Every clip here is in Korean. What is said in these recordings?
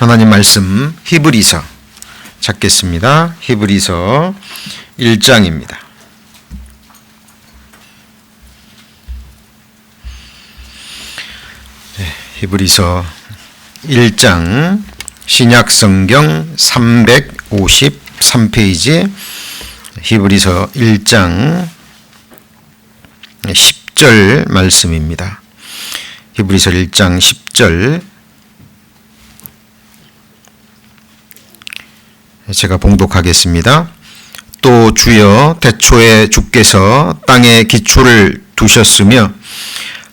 하나님 말씀 히브리서 찾겠습니다. 히브리서 1장입니다. 히브리서 1장 신약성경 353페이지 히브리서 1장 10절 말씀입니다. 히브리서 1장 10절 제가 봉독하겠습니다. 또 주여 태초에 주께서 땅에 기초를 두셨으며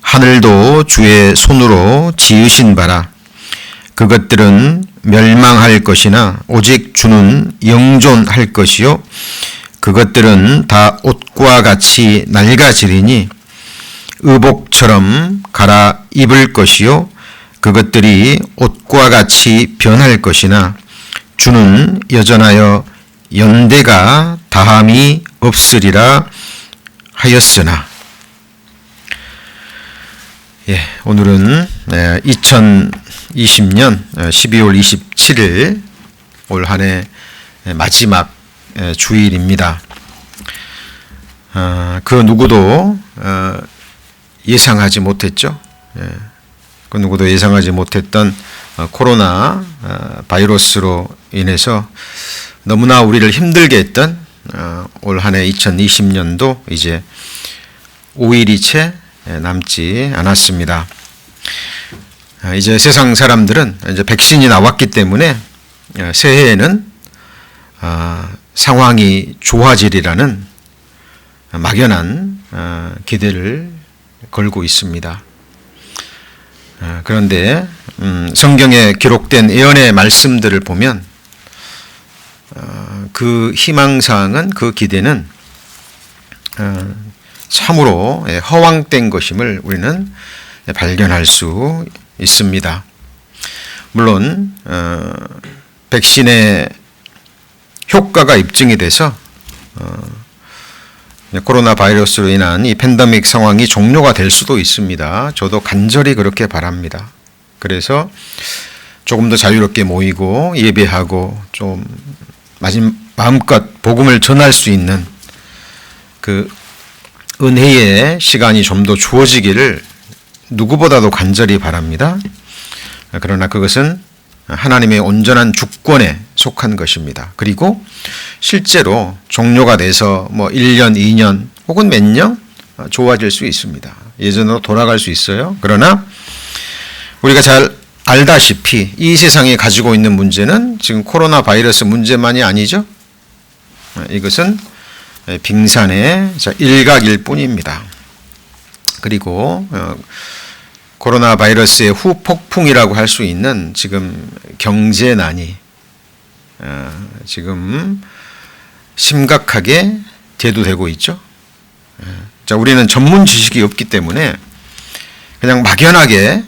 하늘도 주의 손으로 지으신 바라. 그것들은 멸망할 것이나 오직 주는 영존할 것이요 그것들은 다 옷과 같이 낡아지리니 의복처럼 갈아입을 것이요 그것들이 옷과 같이 변할 것이나 주는 여전하여 연대가 다함이 없으리라 하였으나. 오늘은 2020년 12월 27일 올 한 해 마지막 주일입니다. 그 누구도 예상하지 못했죠. 그 누구도 예상하지 못했던 코로나 바이러스로 인해서 너무나 우리를 힘들게 했던 올 한 해 2020년도 이제 5일이 채 남지 않았습니다. 이제 세상 사람들은 이제 백신이 나왔기 때문에 새해에는 상황이 좋아지리라는 막연한 기대를 걸고 있습니다. 그런데 성경에 기록된 예언의 말씀들을 보면 그 희망사항은, 그 기대는 참으로 허황된 것임을 우리는 발견할 수 있습니다. 물론 백신의 효과가 입증이 돼서 코로나 바이러스로 인한 이 팬데믹 상황이 종료가 될 수도 있습니다. 저도 간절히 그렇게 바랍니다. 그래서 조금 더 자유롭게 모이고 예배하고 좀 마음껏 복음을 전할 수 있는 그 은혜의 시간이 좀 더 주어지기를 누구보다도 간절히 바랍니다. 그러나 그것은 하나님의 온전한 주권에 속한 것입니다. 그리고 실제로 종료가 돼서 1년, 2년 혹은 몇 년 좋아질 수 있습니다. 예전으로 돌아갈 수 있어요. 그러나 우리가 잘 알다시피 이 세상이 가지고 있는 문제는 지금 코로나 바이러스 문제만이 아니죠. 이것은 빙산의 일각일 뿐입니다. 그리고 코로나 바이러스의 후폭풍이라고 할 수 있는 지금 경제난이 지금 심각하게 대두되고 있죠. 자, 우리는 전문 지식이 없기 때문에 그냥 막연하게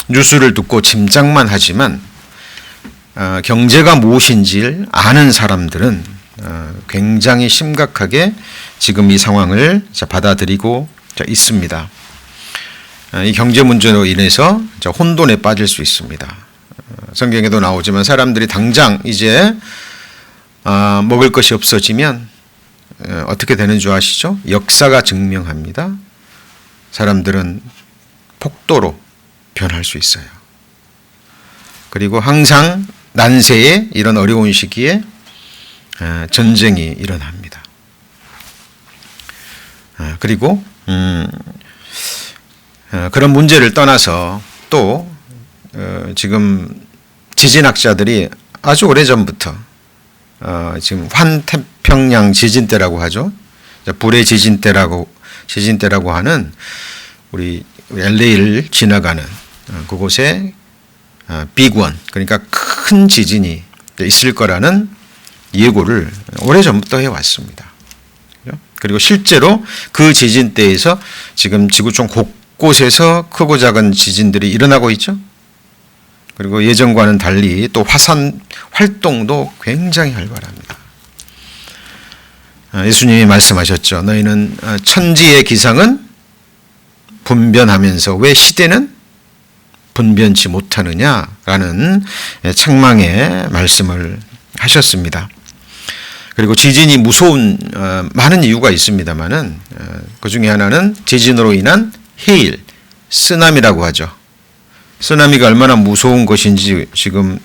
뉴스를 듣고 짐작만 하지만 경제가 무엇인지를 아는 사람들은 굉장히 심각하게 지금 이 상황을 받아들이고 있습니다. 이 경제 문제로 인해서 혼돈에 빠질 수 있습니다. 성경에도 나오지만 사람들이 당장 이제 먹을 것이 없어지면 어떻게 되는 줄 아시죠? 역사가 증명합니다. 사람들은 폭도로 변할 수 있어요. 그리고 항상 난세에 이런 어려운 시기에 전쟁이 일어납니다. 그리고 그런 문제를 떠나서 또 지금 지진학자들이 아주 오래전부터 지금 환태평양 지진대라고 하죠. 불의 지진대라고 하는 우리 LA를 지나가는 그곳에 빅원, 그러니까 큰 지진이 있을 거라는 예고를 오래전부터 해왔습니다. 그리고 실제로 그 지진대에서 지금 지구촌 곳곳에서 크고 작은 지진들이 일어나고 있죠. 그리고 예전과는 달리 또 화산 활동도 굉장히 활발합니다. 예수님이 말씀하셨죠. 너희는 천지의 기상은 분변하면서 왜 시대는 분변치 못하느냐라는 책망의 말씀을 하셨습니다. 그리고 지진이 무서운 많은 이유가 있습니다만은 그 중에 하나는 지진으로 인한 해일, 쓰나미라고 하죠. 쓰나미가 얼마나 무서운 것인지 지금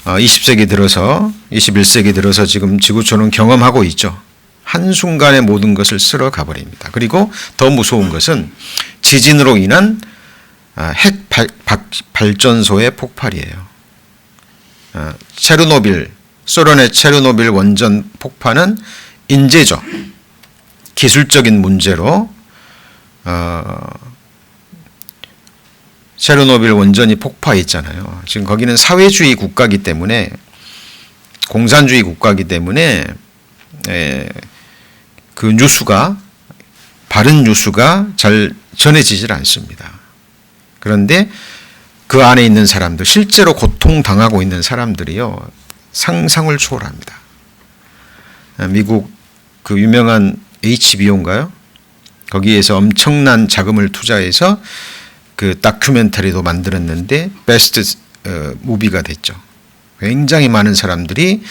20세기 들어서 21세기 들어서 지금 지구촌은 경험하고 있죠. 한순간에 모든 것을 쓸어 가버립니다. 그리고 더 무서운 것은 지진으로 인한 핵 발전소의 폭발이에요. 체르노빌, 소련의 체르노빌 원전 폭파는 인재죠. 기술적인 문제로 체르노빌 원전이 폭파했잖아요. 지금 거기는 사회주의 국가이기 때문에, 공산주의 국가이기 때문에 그 뉴스가, 바른 뉴스가 잘 전해지질 않습니다. 그런데 그 안에 있는 사람들, 실제로 고통당하고 있는 사람들이요, 상상을 초월합니다. 미국 그 유명한 HBO인가요? 거기에서 엄청난 자금을 투자해서 그 다큐멘터리도 만들었는데 베스트 무비가 됐죠. 굉장히 많은 사람들이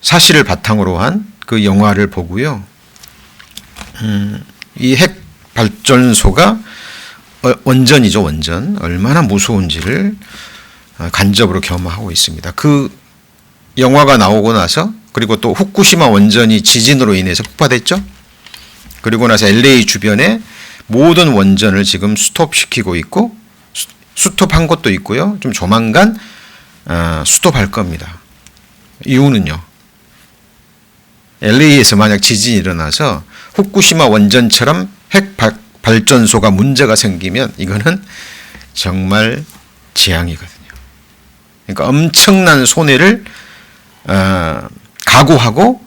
사실을 바탕으로 한 그 영화를 보고요. 이 핵 발전소가 원전이죠, 원전. 얼마나 무서운지를 간접으로 경험하고 있습니다. 그 영화가 나오고 나서, 그리고 또 후쿠시마 원전이 지진으로 인해서 폭파됐죠. 그리고 나서 LA 주변에 모든 원전을 지금 스톱시키고 있고, 스톱한 것도 있고요. 좀 조만간 스톱할 겁니다. 이유는요, LA에서 만약 지진이 일어나서 후쿠시마 원전처럼 핵 발전소가 문제가 생기면 이거는 정말 재앙이거든요. 그러니까 엄청난 손해를 각오하고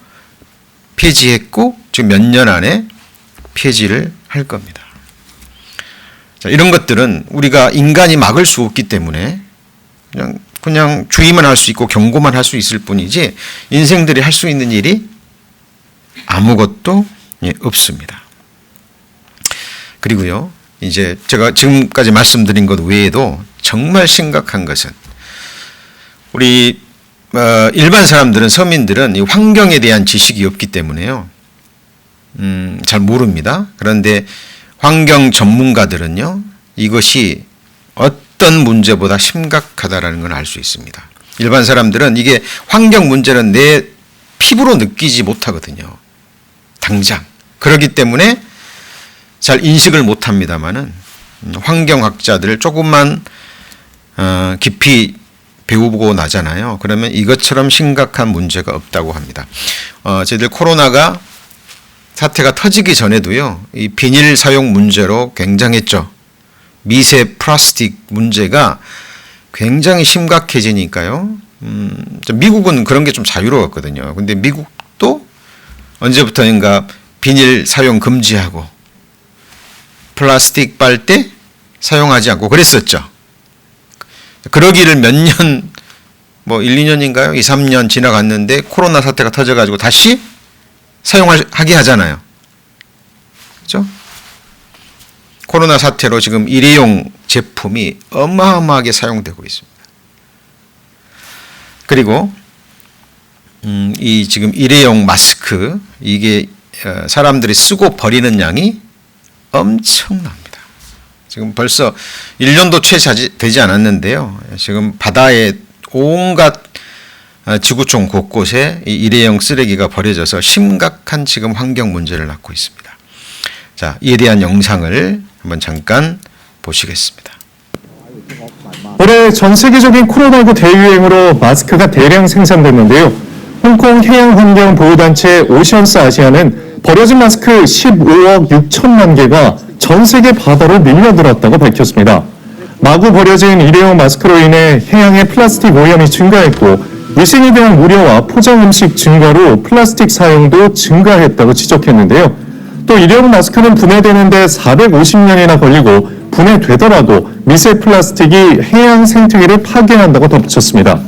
폐지했고, 지금 몇 년 안에 폐지를 할 겁니다. 자, 이런 것들은 우리가 인간이 막을 수 없기 때문에 그냥 주의만 할 수 있고 경고만 할 수 있을 뿐이지, 인생들이 할 수 있는 일이 아무것도 없습니다. 그리고요, 이제 제가 지금까지 말씀드린 것 외에도 정말 심각한 것은, 우리 일반 사람들은, 서민들은 이 환경에 대한 지식이 없기 때문에요, 잘 모릅니다. 그런데 환경 전문가들은요, 이것이 어떤 문제보다 심각하다라는 걸 알 수 있습니다. 일반 사람들은 이게 환경 문제는 내 피부로 느끼지 못하거든요, 당장. 그렇기 때문에 잘 인식을 못합니다만은, 환경학자들 조금만 깊이 배우고 나잖아요. 그러면 이것처럼 심각한 문제가 없다고 합니다. 저희들 코로나가 사태가 터지기 전에도요, 이 비닐 사용 문제로 굉장했죠. 미세 플라스틱 문제가 굉장히 심각해지니까요. 미국은 그런 게 좀 자유로웠거든요. 근데 미국도 언제부터인가 비닐 사용 금지하고 플라스틱 빨대 사용하지 않고 그랬었죠. 그러기를 몇 년, 1, 2년인가요? 2, 3년 지나갔는데 코로나 사태가 터져가지고 다시 사용하게 하잖아요. 그렇죠? 코로나 사태로 지금 일회용 제품이 어마어마하게 사용되고 있습니다. 그리고 이 지금 일회용 마스크, 이게 사람들이 쓰고 버리는 양이 엄청납니다. 지금 벌써 1년도 채 되지 않았는데요. 지금 바다에 온갖 지구촌 곳곳에 이 일회용 쓰레기가 버려져서 심각한 지금 환경 문제를 낳고 있습니다. 자, 이에 대한 영상을 한번 잠깐 보시겠습니다. 올해 전 세계적인 코로나19 대유행으로 마스크가 대량 생산됐는데요. 홍콩 해양환경보호단체 오션스 아시아는 버려진 마스크 15억 6천만 개가 전 세계 바다로 밀려들었다고 밝혔습니다. 마구 버려진 일회용 마스크로 인해 해양의 플라스틱 오염이 증가했고, 위생에 대한 우려와 포장 음식 증가로 플라스틱 사용도 증가했다고 지적했는데요. 또 일회용 마스크는 분해되는데 450년이나 걸리고, 분해되더라도 미세 플라스틱이 해양 생태계를 파괴한다고 덧붙였습니다.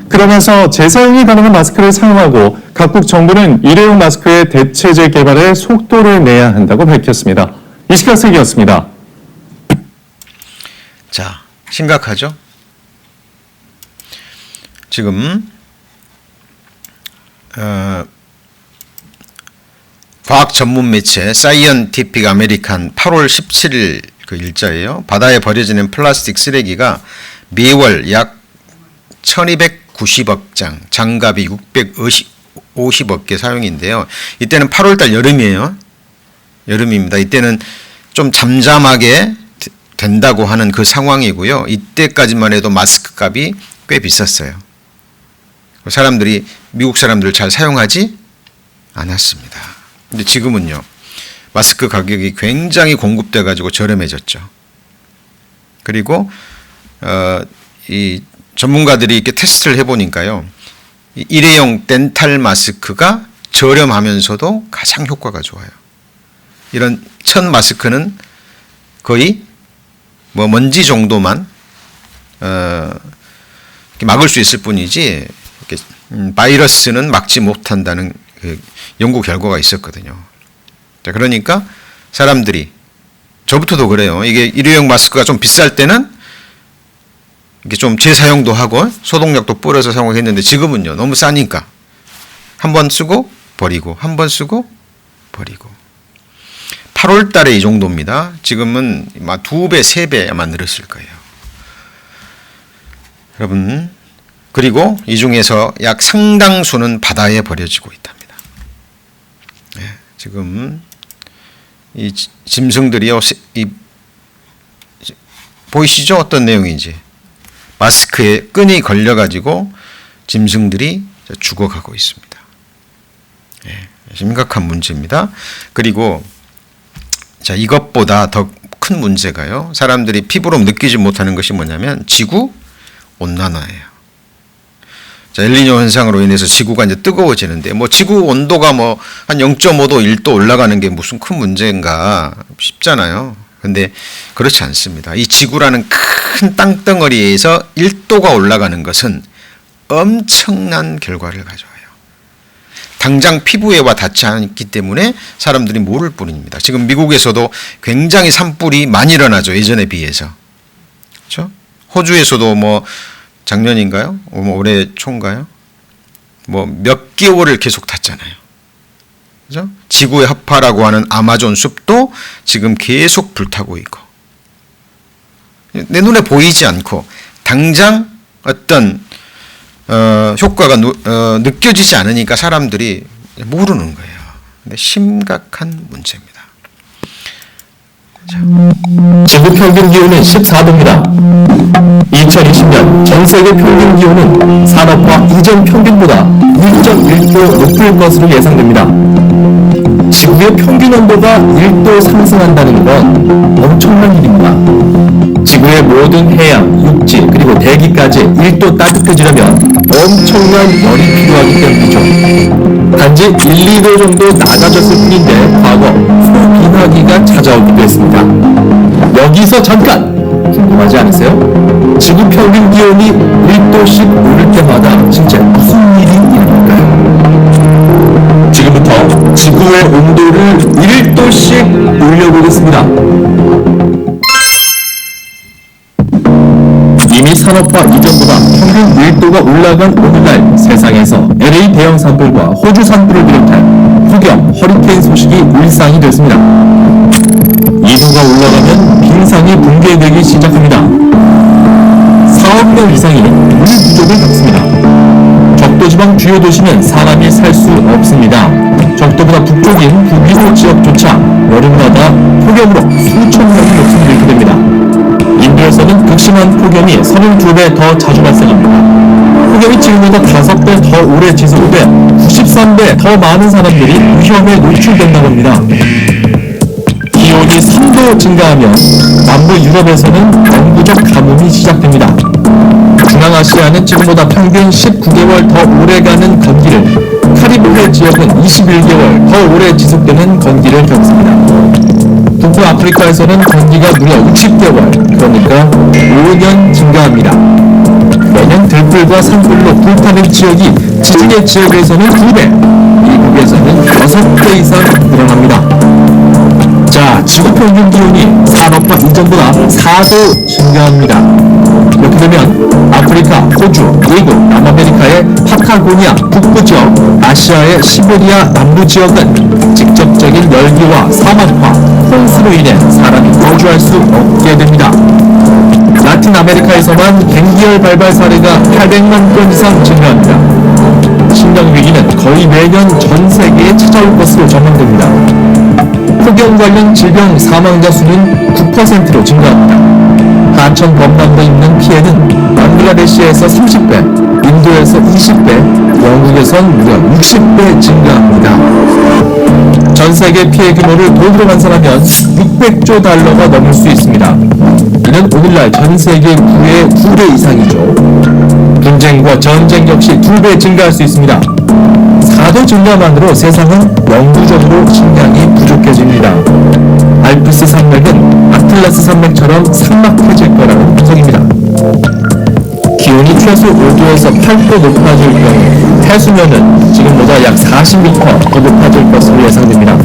그러면서 재사용이 가능한 마스크를 사용하고 각국 정부는 일회용 마스크의 대체제 개발에 속도를 내야 한다고 밝혔습니다. 이 시각 세계였습니다. 자, 심각하죠? 지금 과학 전문 매체 사이언티픽 아메리칸 8월 17일 그 일자예요. 바다에 버려지는 플라스틱 쓰레기가 매월 약 1290억 장, 장갑이 650억 개 사용인데요. 이때는 8월달 여름이에요. 여름입니다. 이때는 좀 잠잠하게 된다고 하는 그 상황이고요. 이때까지만 해도 마스크 값이 꽤 비쌌어요. 사람들이, 미국 사람들 잘 사용하지 않았습니다. 근데 지금은요, 마스크 가격이 굉장히 공급돼 가지고 저렴해졌죠. 그리고 이 전문가들이 이렇게 테스트를 해보니까요, 일회용 덴탈 마스크가 저렴하면서도 가장 효과가 좋아요. 이런 천 마스크는 거의 뭐 먼지 정도만 막을 수 있을 뿐이지 바이러스는 막지 못한다는 그 연구 결과가 있었거든요. 자, 그러니까 사람들이, 저부터도 그래요. 이게 일회용 마스크가 좀 비쌀 때는 이게 좀 재사용도 하고 소독약도 뿌려서 사용했는데 지금은요, 너무 싸니까 한 번 쓰고 버리고, 한 번 쓰고 버리고. 8월 달에 이 정도입니다. 지금은 막 2배, 3배 아마 늘었을 거예요. 여러분, 그리고 이 중에서 약 상당수는 바다에 버려지고 있답니다. 네, 지금 이 짐승들이요, 보이시죠? 어떤 내용인지. 마스크에 끈이 걸려가지고 짐승들이 죽어가고 있습니다. 네, 심각한 문제입니다. 그리고 자, 이것보다 더 큰 문제가요, 사람들이 피부로 느끼지 못하는 것이 뭐냐면 지구 온난화예요. 자, 엘니뇨 현상으로 인해서 지구가 이제 뜨거워지는데, 뭐 지구 온도가 뭐 한 0.5도, 1도 올라가는 게 무슨 큰 문제인가 싶잖아요. 근데 그렇지 않습니다. 이 지구라는 큰 땅덩어리에서 1도가 올라가는 것은 엄청난 결과를 가져와요. 당장 피부에와 닿지 않기 때문에 사람들이 모를 뿐입니다. 지금 미국에서도 굉장히 산불이 많이 일어나죠. 예전에 비해서. 그렇죠? 호주에서도 뭐 작년인가요? 올해 초인가요? 뭐 몇 개월을 계속 탔잖아요. 그죠? 지구의 허파라고 하는 아마존 숲도 지금 계속 불타고 있고, 내 눈에 보이지 않고 당장 어떤 효과가 느껴지지 않으니까 사람들이 모르는 거예요. 근데 심각한 문제입니다. 지구 평균 기온은 14도입니다. 2020년 전 세계 평균 기온은 산업화 이전 평균보다 1.1도 높을 것으로 예상됩니다. 지구의 평균 온도가 1도 상승한다는 건 엄청난 일입니다. 지구의 모든 해양, 육지, 그리고 대기까지 1도 따뜻해지려면 엄청난 열이 필요하기 때문이죠. 단지 1, 2도 정도 낮아졌을 뿐인데 과거 소빙하기가 찾아오기도 했습니다. 여기서 잠깐 궁금하지 않으세요? 지구 평균 기온이 1도씩 오를 때마다 진짜 무슨 일이 일어날까요? 지금부터 지구의 온도를 1도씩 올려보겠습니다. 이미 산업화 이전보다 평균 1도가 올라간 오늘날 세상에서 LA 대형 산불과 호주 산불을 비롯한 폭염, 허리케인 소식이 일상이 됐습니다. 2도가 올라가면 빙상이 붕괴되기 시작합니다. 4억 명 이상이 물 부족을 겪습니다. 적도지방 주요 도시는 사람이 살 수 없습니다. 적도보다 북쪽인 북위로 지역조차 여름마다 폭염으로 수천 명이 목숨을 잃게 됩니다. 인도에서는 극심한 폭염이 32배 더 자주 발생합니다. 폭염이 지금보다 5배 더 오래 지속돼 93배 더 많은 사람들이 위험에 노출된다고 합니다. 기온이 3도 증가하면 남부 유럽에서는 영구적 가뭄이 시작됩니다. 중앙아시아는 지금보다 평균 19개월 더 오래가는 건기를, 카리브해 지역은 21개월 더 오래 지속되는 건기를 겪습니다. 북부아프리카에서는 건기가 무려 60개월, 그러니까 5년 증가합니다. 매년 들불과 산불로 불타는 지역이 지중해 지역에서는 2배, 미국에서는 6배 이상 늘어납니다. 자, 지구 평균 기온이 산업화 이전보다 4도 증가합니다. 이렇게 되면 아프리카, 호주, 미국, 남아메리카의 파타고니아 북부 지역, 아시아의 시베리아 남부 지역은 직접적인 열기와 사막화, 홍수로 인해 사람이 거주할 수 없게 됩니다. 라틴 아메리카에서만 갱기열 발발 사례가 800만 건 이상 증가합니다. 식량 위기는 거의 매년 전 세계에 찾아올 것으로 전망됩니다. 폭염 관련 질병 사망자 수는 9%로 증가합니다. 하천 범람으로 입는 피해는 방글라데시에서 30배, 인도에서 20배, 영국에선 무려 60배 증가합니다. 전 세계 피해 규모를 돈으로 환산하면 600조 달러가 넘을 수 있습니다. 이는 오늘날 전 세계 부의 2배 이상이죠. 분쟁과 전쟁 역시 2배 증가할 수 있습니다. 4도 증가만으로 세상은 영구적으로 식량이 부족해집니다. 알프스 산맥은 아틀라스 산맥처럼 삭막해질 거라는 분석입니다. 기온이 최소 5도에서 8도 높아질 경우 해수면은 지금보다 약 40m 더 높아질 것으로 예상됩니다.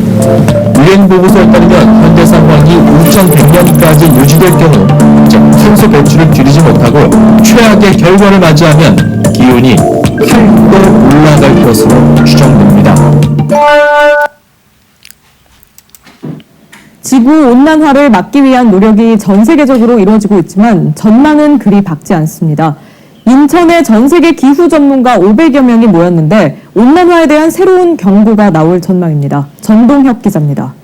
유엔 보고서에 따르면 현재 상황이 5100년까지 유지될 경우, 즉 탄소 배출을 줄이지 못하고 최악의 결과를 맞이하면 기온이 8도 올라갈 것으로 추정됩니다. 지구온난화를 막기 위한 노력이 전 세계적으로 이루어지고 있지만 전망은 그리 밝지 않습니다. 인천에 전 세계 기후 전문가 500여 명이 모였는데 온난화에 대한 새로운 경고가 나올 전망입니다. 전동혁 기자입니다.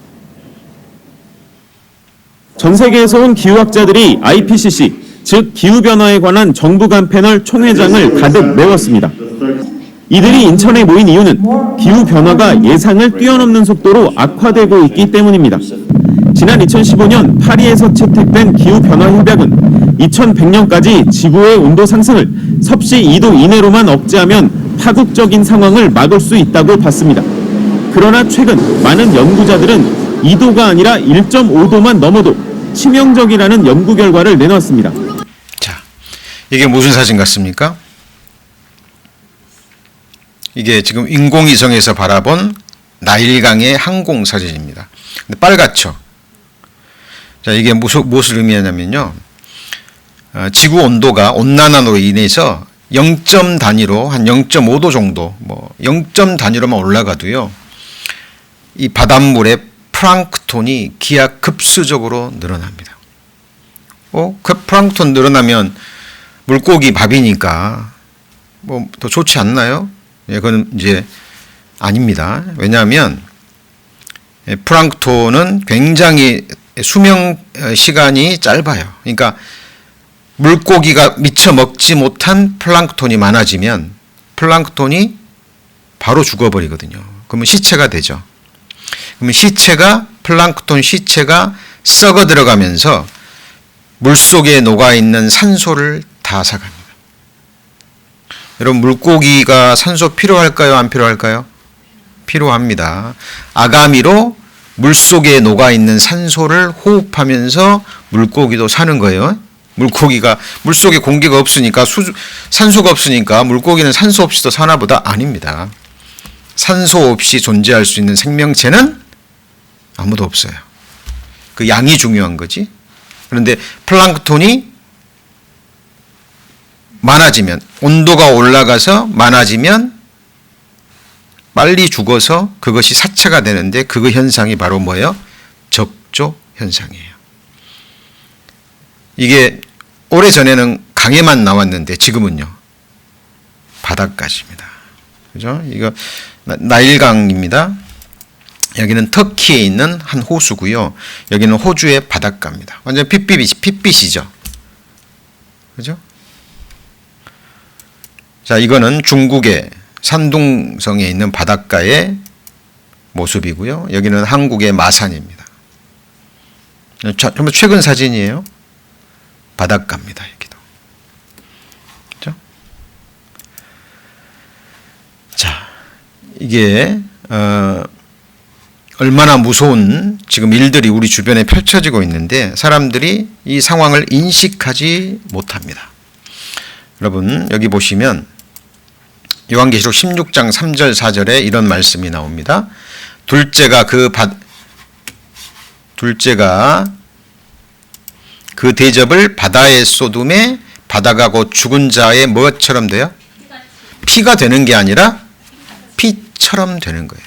전 세계에서 온 기후학자들이 IPCC, 즉 기후변화에 관한 정부 간 패널 총회장을 가득 메웠습니다. 이들이 인천에 모인 이유는 기후변화가 예상을 뛰어넘는 속도로 악화되고 있기 때문입니다. 지난 2015년 파리에서 채택된 기후변화협약은 2100년까지 지구의 온도 상승을 섭씨 2도 이내로만 억제하면 파국적인 상황을 막을 수 있다고 봤습니다. 그러나 최근 많은 연구자들은 2도가 아니라 1.5도만 넘어도 치명적이라는 연구 결과를 내놓았습니다. 자, 이게 무슨 사진 같습니까? 이게 지금 인공위성에서 바라본 나일강의 항공 사진입니다. 근데 빨갛죠? 자, 이게 무엇을 의미하냐면요. 지구 온도가 온난화로 인해서 0점 단위로 한 0.5도 정도, 0점 단위로만 올라가도요. 이 바닷물의 플랑크톤이 기하급수적으로 늘어납니다. 그 플랑크톤 늘어나면 물고기 밥이니까 더 좋지 않나요? 예, 그건 이제 아닙니다. 왜냐하면 플랑크톤은 굉장히 수명 시간이 짧아요. 그러니까 물고기가 미처 먹지 못한 플랑크톤이 많아지면 플랑크톤이 바로 죽어버리거든요. 그러면 시체가 되죠. 그러면 플랑크톤 시체가 썩어 들어가면서 물속에 녹아있는 산소를 다 앗아갑니다. 여러분, 물고기가 산소 필요할까요? 안 필요할까요? 필요합니다. 아가미로 물속에 녹아있는 산소를 호흡하면서 물고기도 사는 거예요. 물고기가 물속에 공기가 없으니까 산소가 없으니까 물고기는 산소 없이도 사나 보다? 아닙니다. 산소 없이 존재할 수 있는 생명체는 아무도 없어요. 그 양이 중요한 거지. 그런데 플랑크톤이 많아지면, 온도가 올라가서 많아지면 빨리 죽어서 그것이 사체가 되는데 그 현상이 바로 뭐예요? 적조 현상이에요. 이게 오래전에는 강에만 나왔는데 지금은요. 바다까지입니다. 그죠? 이거 나일강입니다. 여기는 터키에 있는 한 호수고요. 여기는 호주의 바닷가입니다. 완전 핏빛이죠. 그죠? 자, 이거는 중국의 산둥성에 있는 바닷가의 모습이고요. 여기는 한국의 마산입니다. 정말 최근 사진이에요. 바닷가입니다. 여기도. 그렇죠? 자, 이게 얼마나 무서운 지금 일들이 우리 주변에 펼쳐지고 있는데 사람들이 이 상황을 인식하지 못합니다. 여러분, 여기 보시면 요한계시록 16장 3절 4절에 이런 말씀이 나옵니다. 둘째가 그 대접을 바다에 쏟음에 바다가 곧 죽은 자의 뭐처럼 돼요? 피가 되는 게 아니라 피처럼 되는 거예요.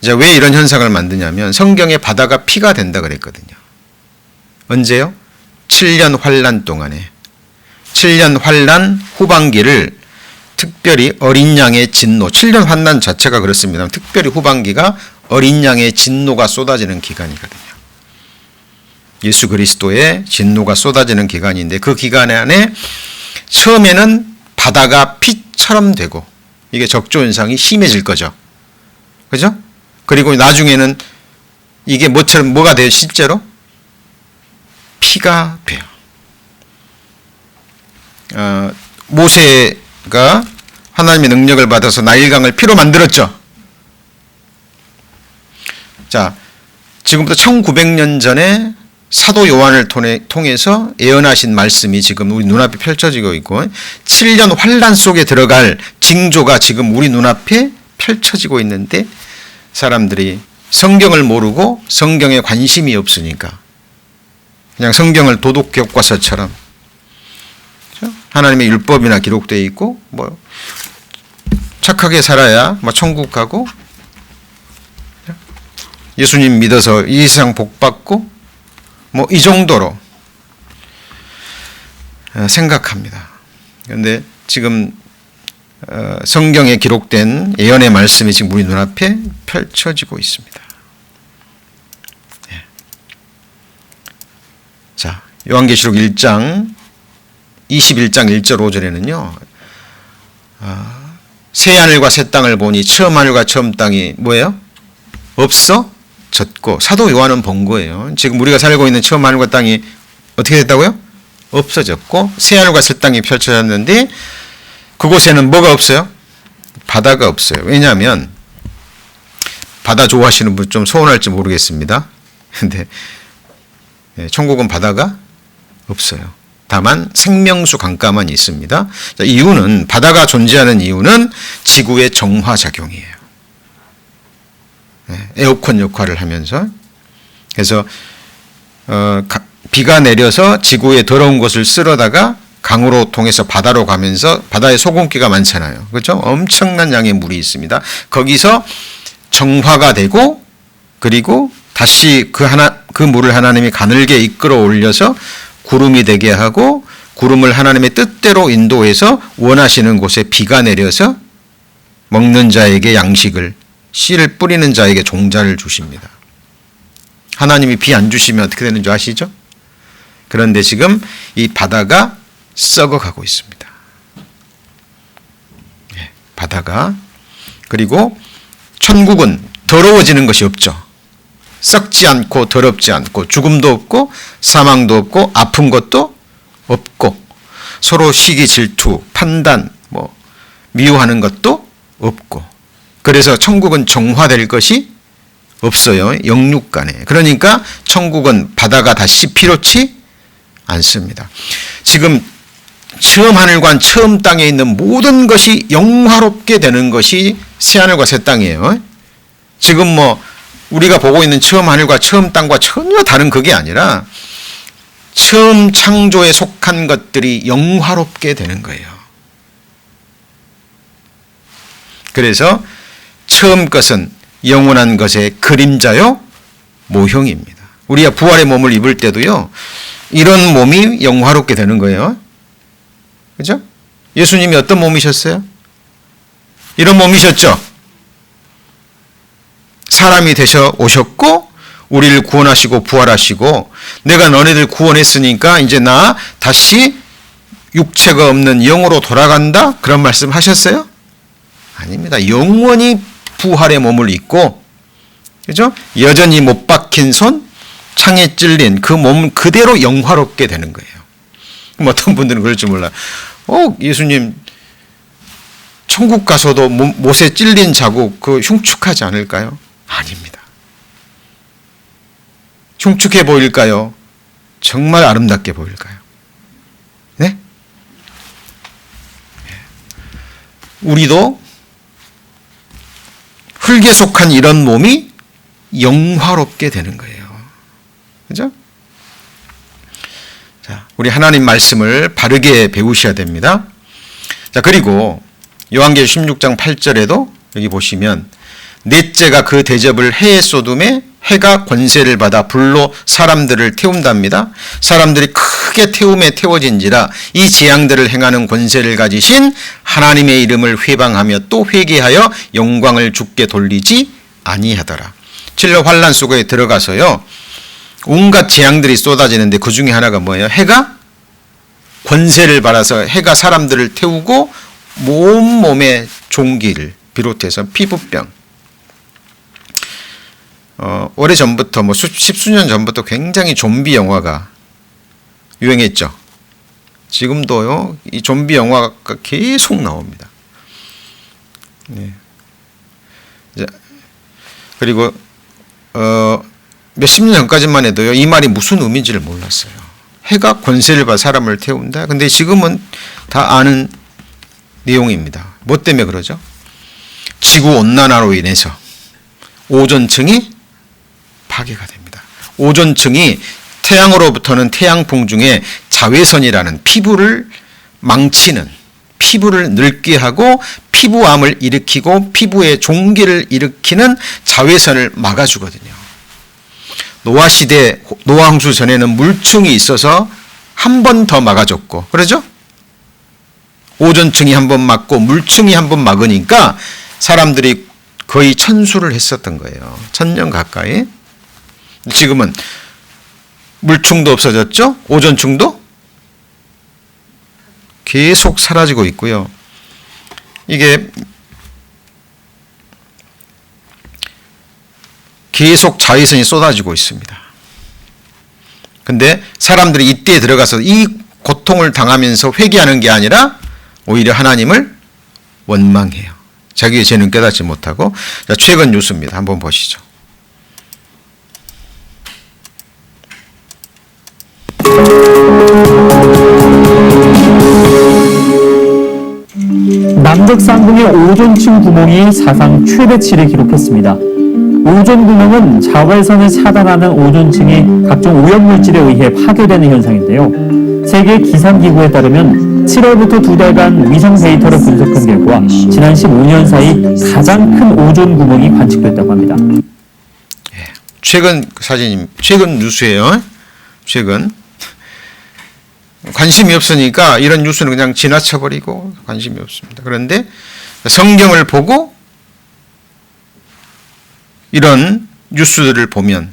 이제 왜 이런 현상을 만드냐면 성경에 바다가 피가 된다 그랬거든요. 언제요? 7년 환란 동안에. 7년 환란 후반기를 특별히 어린 양의 진노, 7년 환란 자체가 그렇습니다. 특별히 후반기가 어린 양의 진노가 쏟아지는 기간이거든요. 예수 그리스도의 진노가 쏟아지는 기간인데 그 기간 안에 처음에는 바다가 피처럼 되고 이게 적조현상이 심해질 거죠. 그죠? 그리고 나중에는 이게 뭐가 돼요? 실제로? 피가 돼요. 모세가 하나님의 능력을 받아서 나일강을 피로 만들었죠. 자, 지금부터 1900년 전에 사도 요한을 통해서 예언하신 말씀이 지금 우리 눈앞에 펼쳐지고 있고 7년 환란 속에 들어갈 징조가 지금 우리 눈앞에 펼쳐지고 있는데 사람들이 성경을 모르고 성경에 관심이 없으니까 그냥 성경을 도덕 교과서처럼 하나님의 율법이나 기록되어 있고 뭐 착하게 살아야 뭐 천국 가고 예수님 믿어서 이 세상 복 받고 뭐 이 정도로 생각합니다. 그런데 지금 성경에 기록된 예언의 말씀이 지금 우리 눈앞에 펼쳐지고 있습니다. 자, 요한계시록 1장 21장 1절 5절에는요. 새 하늘과 새 땅을 보니 처음 하늘과 처음 땅이 뭐예요? 없어졌고 사도 요한은 본 거예요. 지금 우리가 살고 있는 처음 하늘과 땅이 어떻게 됐다고요? 없어졌고 새 하늘과 새 땅이 펼쳐졌는데 그곳에는 뭐가 없어요? 바다가 없어요. 왜냐하면 바다 좋아하시는 분 좀 서운할지 모르겠습니다. 근데 천국은 바다가 없어요. 다만 생명수 강가만 있습니다. 자, 이유는 바다가 존재하는 이유는 지구의 정화작용이에요. 에어컨 역할을 하면서 그래서 비가 내려서 지구의 더러운 것을 쓸어다가 강으로 통해서 바다로 가면서 바다에 소금기가 많잖아요. 그렇죠? 엄청난 양의 물이 있습니다. 거기서 정화가 되고 그리고 다시 그 물을 하나님이 가늘게 이끌어 올려서 구름이 되게 하고 구름을 하나님의 뜻대로 인도해서 원하시는 곳에 비가 내려서 먹는 자에게 양식을 씨를 뿌리는 자에게 종자를 주십니다. 하나님이 비 안 주시면 어떻게 되는 줄 아시죠? 그런데 지금 이 바다가 썩어가고 있습니다. 바다가 그리고 천국은 더러워지는 것이 없죠. 썩지 않고 더럽지 않고 죽음도 없고 사망도 없고 아픈 것도 없고 서로 시기 질투 판단 미워하는 것도 없고 그래서 천국은 정화될 것이 없어요. 영육 간에. 그러니까 천국은 바다가 다시 필요치 않습니다. 지금 처음 하늘과 처음 땅에 있는 모든 것이 영화롭게 되는 것이 새 하늘과 새 땅이에요. 지금 우리가 보고 있는 처음 하늘과 처음 땅과 전혀 다른 그게 아니라 처음 창조에 속한 것들이 영화롭게 되는 거예요. 그래서 처음 것은 영원한 것의 그림자요 모형입니다. 우리가 부활의 몸을 입을 때도요. 이런 몸이 영화롭게 되는 거예요. 그죠? 예수님이 어떤 몸이셨어요? 이런 몸이셨죠? 사람이 되셔 오셨고 우리를 구원하시고 부활하시고 내가 너네들 구원했으니까 이제 나 다시 육체가 없는 영으로 돌아간다? 그런 말씀 하셨어요? 아닙니다. 영원히 부활의 몸을 입고 그죠? 여전히 못 박힌 손, 창에 찔린 그 몸은 그대로 영화롭게 되는 거예요. 그럼 어떤 분들은 그럴 줄 몰라. 예수님 천국 가서도 못에 찔린 자국 그 흉측하지 않을까요? 아닙니다. 흉측해 보일까요? 정말 아름답게 보일까요? 네? 우리도 흙에 속한 이런 몸이 영화롭게 되는 거예요. 그죠? 자, 우리 하나님 말씀을 바르게 배우셔야 됩니다. 자, 그리고 요한계시록 16장 8절에도 여기 보시면 넷째가 그 대접을 해에 쏟음에 해가 권세를 받아 불로 사람들을 태운답니다. 사람들이 크게 태움에 태워진지라 이 재앙들을 행하는 권세를 가지신 하나님의 이름을 회방하며 또 회개하여 영광을 주께 돌리지 아니하더라. 칠러 환란 속에 들어가서요, 온갖 재앙들이 쏟아지는데 그 중에 하나가 뭐예요? 해가 권세를 받아서 해가 사람들을 태우고 몸에 종기를 비롯해서 피부병, 오래전부터 십수년 전부터 굉장히 좀비 영화가 유행했죠. 지금도요, 이 좀비 영화가 계속 나옵니다. 네. 그리고 몇십 년 전까지만 해도요, 이 말이 무슨 의미인지를 몰랐어요. 해가 권세를 받아 사람을 태운다. 근데 지금은 다 아는 내용입니다. 뭐 때문에 그러죠? 지구 온난화로 인해서 오존층이 파괴가 됩니다. 오존층이 태양으로부터는 태양풍 중에 자외선이라는 피부를 망치는, 피부를 늙게 하고 피부암을 일으키고 피부에 종기를 일으키는 자외선을 막아주거든요. 노아 시대, 노아 홍수 전에는 물층이 있어서 한 번 더 막아줬고, 그러죠? 오존층이 한 번 막고 물층이 한 번 막으니까 사람들이 거의 천수를 했었던 거예요. 1000년 가까이. 지금은 물층도 없어졌죠? 오존층도 계속 사라지고 있고요. 이게 계속 자외선이 쏟아지고 있습니다. 근데 사람들이 이때에 들어가서 이 고통을 당하면서 회개하는 게 아니라 오히려 하나님을 원망해요. 자기의 죄는 깨닫지 못하고. 자, 최근 뉴스입니다. 한번 보시죠. 남극 상공의 오존층 구멍이 사상 최대치를 기록했습니다. 오존 구멍은 자외선을 차단하는 오존층이 각종 오염물질에 의해 파괴되는 현상인데요. 세계 기상기구에 따르면 7월부터 2달간 위성 데이터를 분석한 결과 지난 15년 사이 가장 큰 오존 구멍이 관측됐다고 합니다. 최근 사진, 최근 뉴스예요. 최근. 관심이 없으니까 이런 뉴스는 그냥 지나쳐버리고 관심이 없습니다. 그런데 성경을 보고 이런 뉴스들을 보면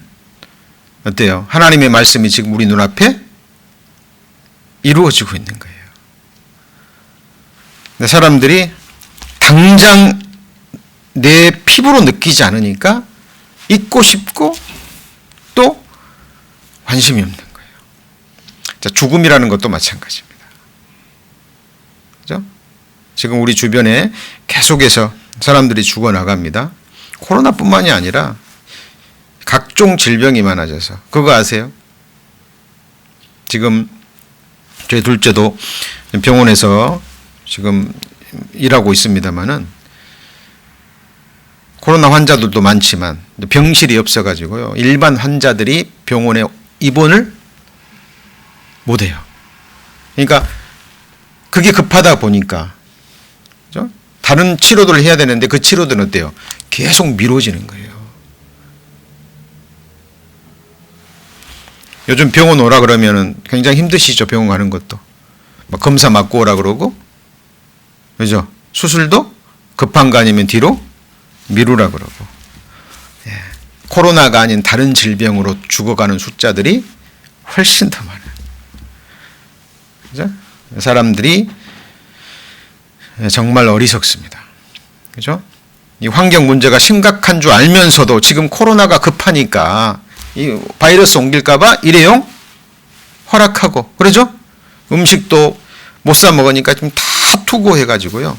어때요? 하나님의 말씀이 지금 우리 눈앞에 이루어지고 있는 거예요. 근데 사람들이 당장 내 피부로 느끼지 않으니까 잊고 싶고 또 관심이 없는 거예요. 자, 죽음이라는 것도 마찬가지입니다. 그죠? 지금 우리 주변에 계속해서 사람들이 죽어나갑니다. 코로나뿐만이 아니라 각종 질병이 많아져서. 그거 아세요? 지금 저희 둘째도 병원에서 지금 일하고 있습니다만은 코로나 환자들도 많지만 병실이 없어가지고요, 일반 환자들이 병원에 입원을 못해요. 그러니까 그게 급하다 보니까, 그죠? 다른 치료들을 해야 되는데 그 치료들은 어때요? 계속 미뤄지는 거예요. 요즘 병원 오라 그러면은 굉장히 힘드시죠. 병원 가는 것도. 막 검사 맞고 오라 그러고, 그죠? 수술도 급한 거 아니면 뒤로 미루라 그러고. 예. 코로나가 아닌 다른 질병으로 죽어가는 숫자들이 훨씬 더 많아요. 그죠? 사람들이 정말 어리석습니다. 그죠? 이 환경 문제가 심각한 줄 알면서도 지금 코로나가 급하니까 이 바이러스 옮길까봐 일회용 허락하고, 그러죠? 음식도 못 사 먹으니까 좀 다 투고해가지고요.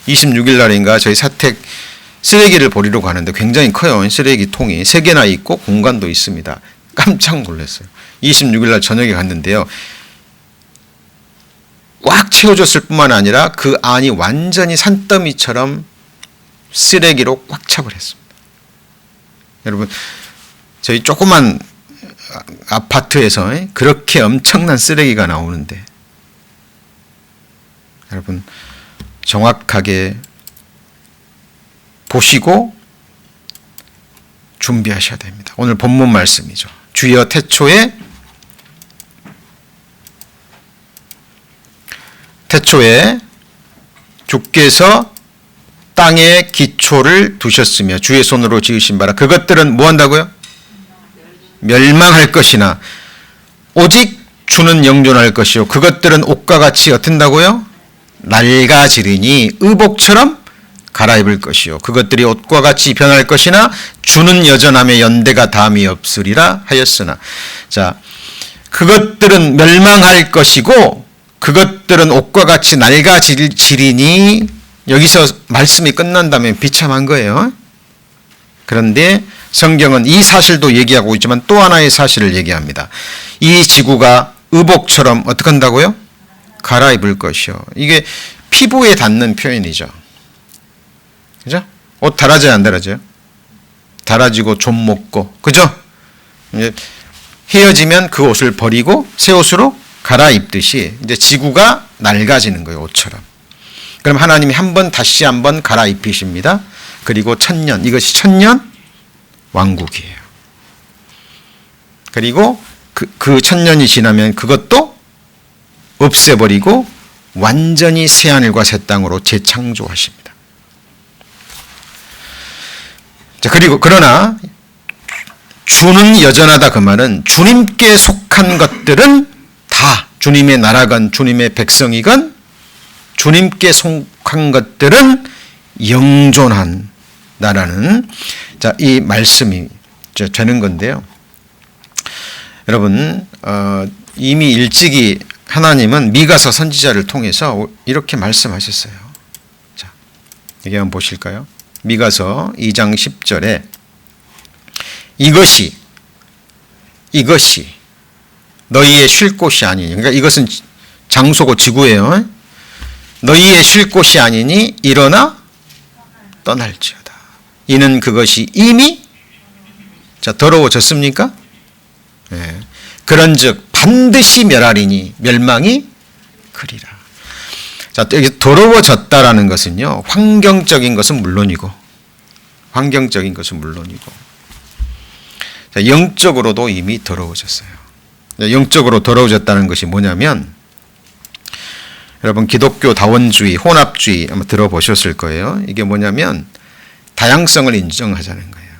26일 날인가 저희 사택 쓰레기를 버리러 가는데 굉장히 커요. 쓰레기통이 3개나 있고 공간도 있습니다. 깜짝 놀랐어요. 26일 날 저녁에 갔는데요. 꽉 채워졌을 뿐만 아니라 그 안이 완전히 산더미처럼 쓰레기로 꽉 차버렸습니다. 여러분, 저희 조그만 아파트에서 그렇게 엄청난 쓰레기가 나오는데 여러분 정확하게 보시고 준비하셔야 됩니다. 오늘 본문 말씀이죠. 주여 태초에 주께서 땅에 기초를 두셨으며 주의 손으로 지으신 바라 그것들은 뭐 한다고요? 멸망할 것이나 오직 주는 영존할 것이요 그것들은 옷과 같이 어떤다고요? 낡아지리니 의복처럼 갈아입을 것이요 그것들이 옷과 같이 변할 것이나 주는 여전함에 연대가 담이 없으리라 하였으나 자 그것들은 멸망할 것이고 그것들은 옷과 같이 낡아지리니 여기서 말씀이 끝난다면 비참한 거예요. 그런데 성경은 이 사실도 얘기하고 있지만 또 하나의 사실을 얘기합니다. 이 지구가 의복처럼 어떻게 한다고요? 갈아입을 것이요. 이게 피부에 닿는 표현이죠. 그죠? 옷 달아져요, 안 달아져요? 달아지고 좀 먹고, 그죠? 이제 헤어지면 그 옷을 버리고 새 옷으로 갈아입듯이 이제 지구가 낡아지는 거예요, 옷처럼. 그럼 하나님이 다시 한 번 갈아입히십니다. 그리고 천년, 이것이 천년 왕국이에요. 그리고 그 천년이 지나면 그것도 없애버리고 완전히 새 하늘과 새 땅으로 재창조하십니다. 자, 그러나 주는 여전하다 그 말은 주님께 속한 것들은 다 주님의 나라건 주님의 백성이건 주님께 속한 것들은 영존한다라는 이 말씀이 되는 건데요. 여러분 이미 일찍이 하나님은 미가서 선지자를 통해서 이렇게 말씀하셨어요. 자, 여기 한번 보실까요? 미가서 2장 10절에 이것이 너희의 쉴 곳이 아니니 그러니까 이것은 장소고 지구예요. 너희의 쉴 곳이 아니니 일어나 떠날지어다. 이는 그것이 이미 더러워졌습니까? 네. 그런즉 반드시 멸하리니 멸망이 그리라. 자, 여기 더러워졌다라는 것은요. 환경적인 것은 물론이고 자, 영적으로도 이미 더러워졌어요. 영적으로 더러워졌다는 것이 뭐냐면 여러분 기독교 다원주의, 혼합주의 아마 들어보셨을 거예요. 이게 뭐냐면 다양성을 인정하자는 거예요.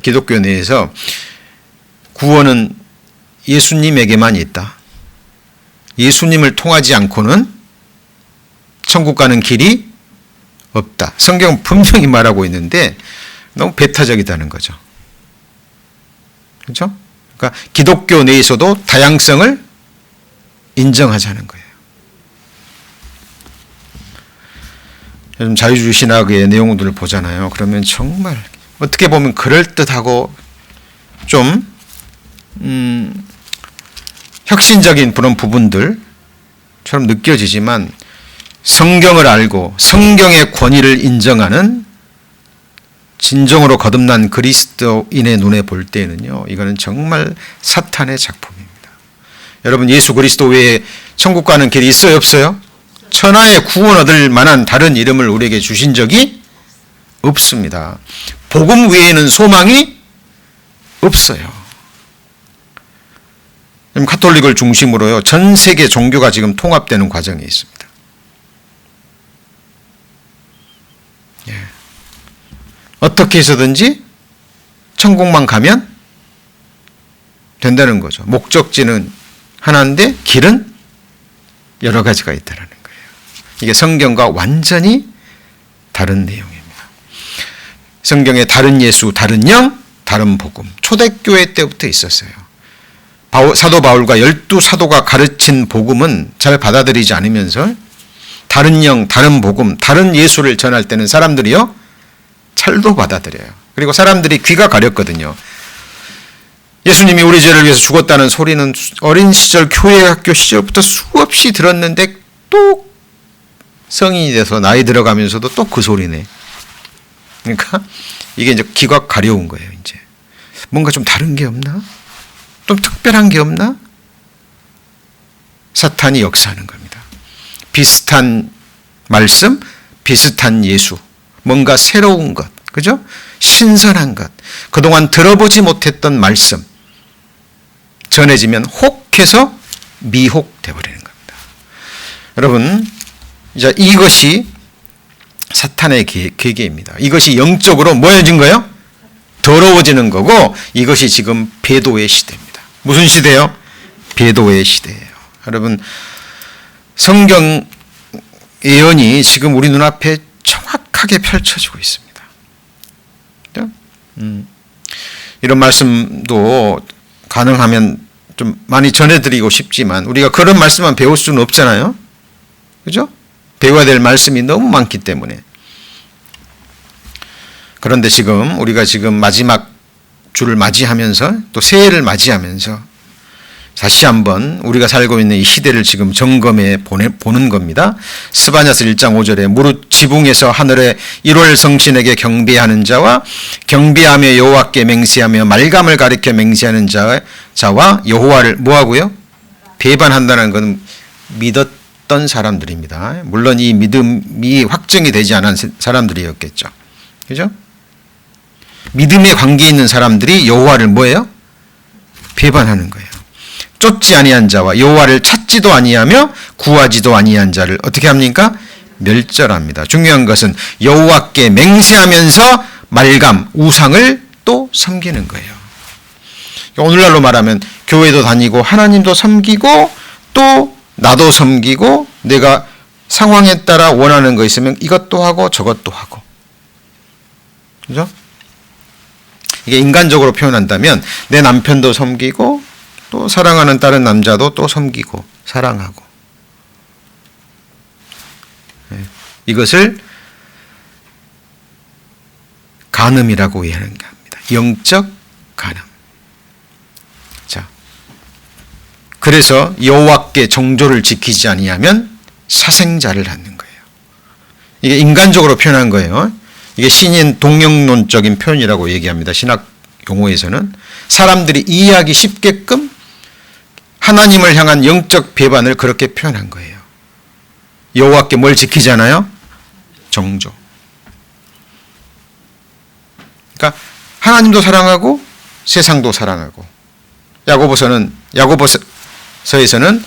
기독교 내에서 구원은 예수님에게만 있다. 예수님을 통하지 않고는 천국 가는 길이 없다. 성경은 분명히 말하고 있는데 너무 배타적이다는 거죠. 그렇죠? 그러니까 기독교 내에서도 다양성을 인정하자는 거예요. 요즘 자유주의 신학의 내용들을 보잖아요. 그러면 정말 어떻게 보면 그럴듯하고 좀 혁신적인 그런 부분들처럼 느껴지지만 성경을 알고 성경의 권위를 인정하는 진정으로 거듭난 그리스도인의 눈에 볼 때는요. 이거는 정말 사탄의 작품입니다. 여러분 예수 그리스도 외에 천국 가는 길이 있어요? 없어요? 천하에 구원 얻을 만한 다른 이름을 우리에게 주신 적이 없습니다. 복음 외에는 소망이 없어요. 카톨릭을 중심으로요. 전 세계 종교가 지금 통합되는 과정에 있습니다. 예. 어떻게 해서든지 천국만 가면 된다는 거죠. 목적지는 하나인데 길은 여러 가지가 있다는 거예요. 이게 성경과 완전히 다른 내용입니다. 성경에 다른 예수, 다른 영, 다른 복음. 초대교회 때부터 있었어요. 사도 바울과 12사도가 가르친 복음은 잘 받아들이지 않으면서 다른 영, 다른 복음, 다른 예수를 전할 때는 사람들이요 잘도 받아들여요. 그리고 사람들이 귀가 가렸거든요. 예수님이 우리 죄를 위해서 죽었다는 소리는 어린 시절 교회 학교 시절부터 수없이 들었는데 또 성인이 돼서 나이 들어가면서도 또 그 소리네. 그러니까 이게 이제 귀가 가려운 거예요. 이제 뭔가 좀 다른 게 없나? 좀 특별한 게 없나? 사탄이 역사하는 겁니다. 비슷한 말씀, 비슷한 예수, 뭔가 새로운 것, 그죠? 신선한 것, 그동안 들어보지 못했던 말씀, 전해지면 혹해서 미혹돼 버리는 겁니다. 여러분, 이제 이것이 사탄의 계계입니다. 이것이 영적으로 뭐해진 거예요? 더러워지는 거고, 이것이 지금 배도의 시대입니다. 무슨 시대요? 배도의 시대예요. 여러분, 성경 예언이 지금 우리 눈앞에 정확하게 펼쳐지고 있습니다. 이런 말씀도 가능하면 좀 많이 전해드리고 싶지만 우리가 그런 말씀만 배울 수는 없잖아요. 그죠? 배워야 될 말씀이 너무 많기 때문에. 그런데 지금 우리가 지금 마지막 주를 맞이하면서 또 새해를 맞이하면서 다시 한번 우리가 살고 있는 이 시대를 지금 점검해 보는 겁니다. 스바냐서 1장 5절에 무릇 지붕에서 하늘의 1월 성신에게 경배하는 자와 경배하며 여호와께 맹세하며 말감을 가리켜 맹세하는 자와 여호와를 뭐하고요? 배반한다는 건 믿었던 사람들입니다. 물론 이 믿음이 확정이 되지 않은 사람들이었겠죠. 그죠? 믿음의 관계에 있는 사람들이 여호와를 뭐예요? 배반하는 거예요. 쫓지 아니한 자와 여호와를 찾지도 아니하며 구하지도 아니한 자를 어떻게 합니까? 멸절합니다. 중요한 것은 여호와께 맹세하면서 말감, 우상을 또 섬기는 거예요. 오늘날로 말하면 교회도 다니고 하나님도 섬기고 또 나도 섬기고 내가 상황에 따라 원하는 거 있으면 이것도 하고 저것도 하고. 그죠? 이게 인간적으로 표현한다면 내 남편도 섬기고 또 사랑하는 다른 남자도 또 섬기고 사랑하고. 이것을 간음이라고 이해하는 겁니다. 영적 간음. 자, 그래서 여호와께 정조를 지키지 아니하면 사생자를 갖는 거예요. 이게 인간적으로 표현한 거예요. 이게 신인 동영론적인 표현이라고 얘기합니다. 신학 용어에서는 사람들이 이해하기 쉽게끔 하나님을 향한 영적 배반을 그렇게 표현한 거예요. 여호와께 뭘 지키잖아요? 정조. 그러니까 하나님도 사랑하고 세상도 사랑하고. 야고보서에서는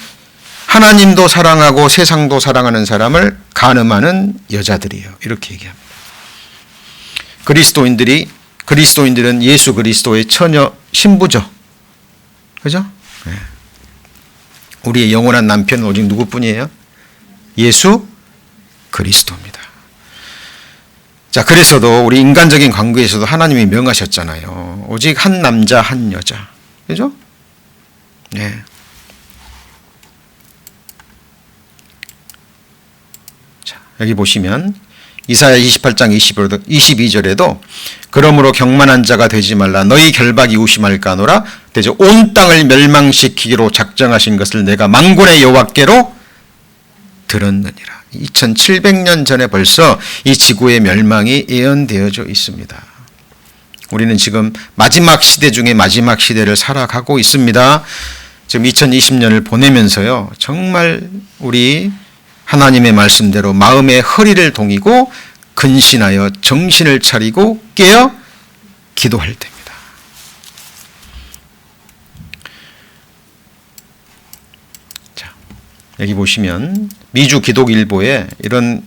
하나님도 사랑하고 세상도 사랑하는 사람을 간음하는 여자들이에요. 이렇게 얘기합니다. 그리스도인들은 예수 그리스도의 처녀 신부죠. 그죠? 네. 우리의 영원한 남편은 오직 누구뿐이에요? 예수 그리스도입니다. 자, 그래서도 우리 인간적인 관계에서도 하나님이 명하셨잖아요. 오직 한 남자 한 여자. 그죠? 네. 자, 여기 보시면 이사야 28장 22절에도 그러므로 경만한 자가 되지 말라 너희 결박이 의심할까노라 대저 온 땅을 멸망시키기로 작정하신 것을 내가 만군의 여호와께로 들었느니라. 2700년 전에 벌써 이 지구의 멸망이 예언되어져 있습니다. 우리는 지금 마지막 시대 중에 마지막 시대를 살아가고 있습니다. 지금 2020년을 보내면서요, 정말 우리 하나님의 말씀대로 마음의 허리를 동이고 근신하여 정신을 차리고 깨어 기도할 때입니다. 자, 여기 보시면 미주 기독일보에 이런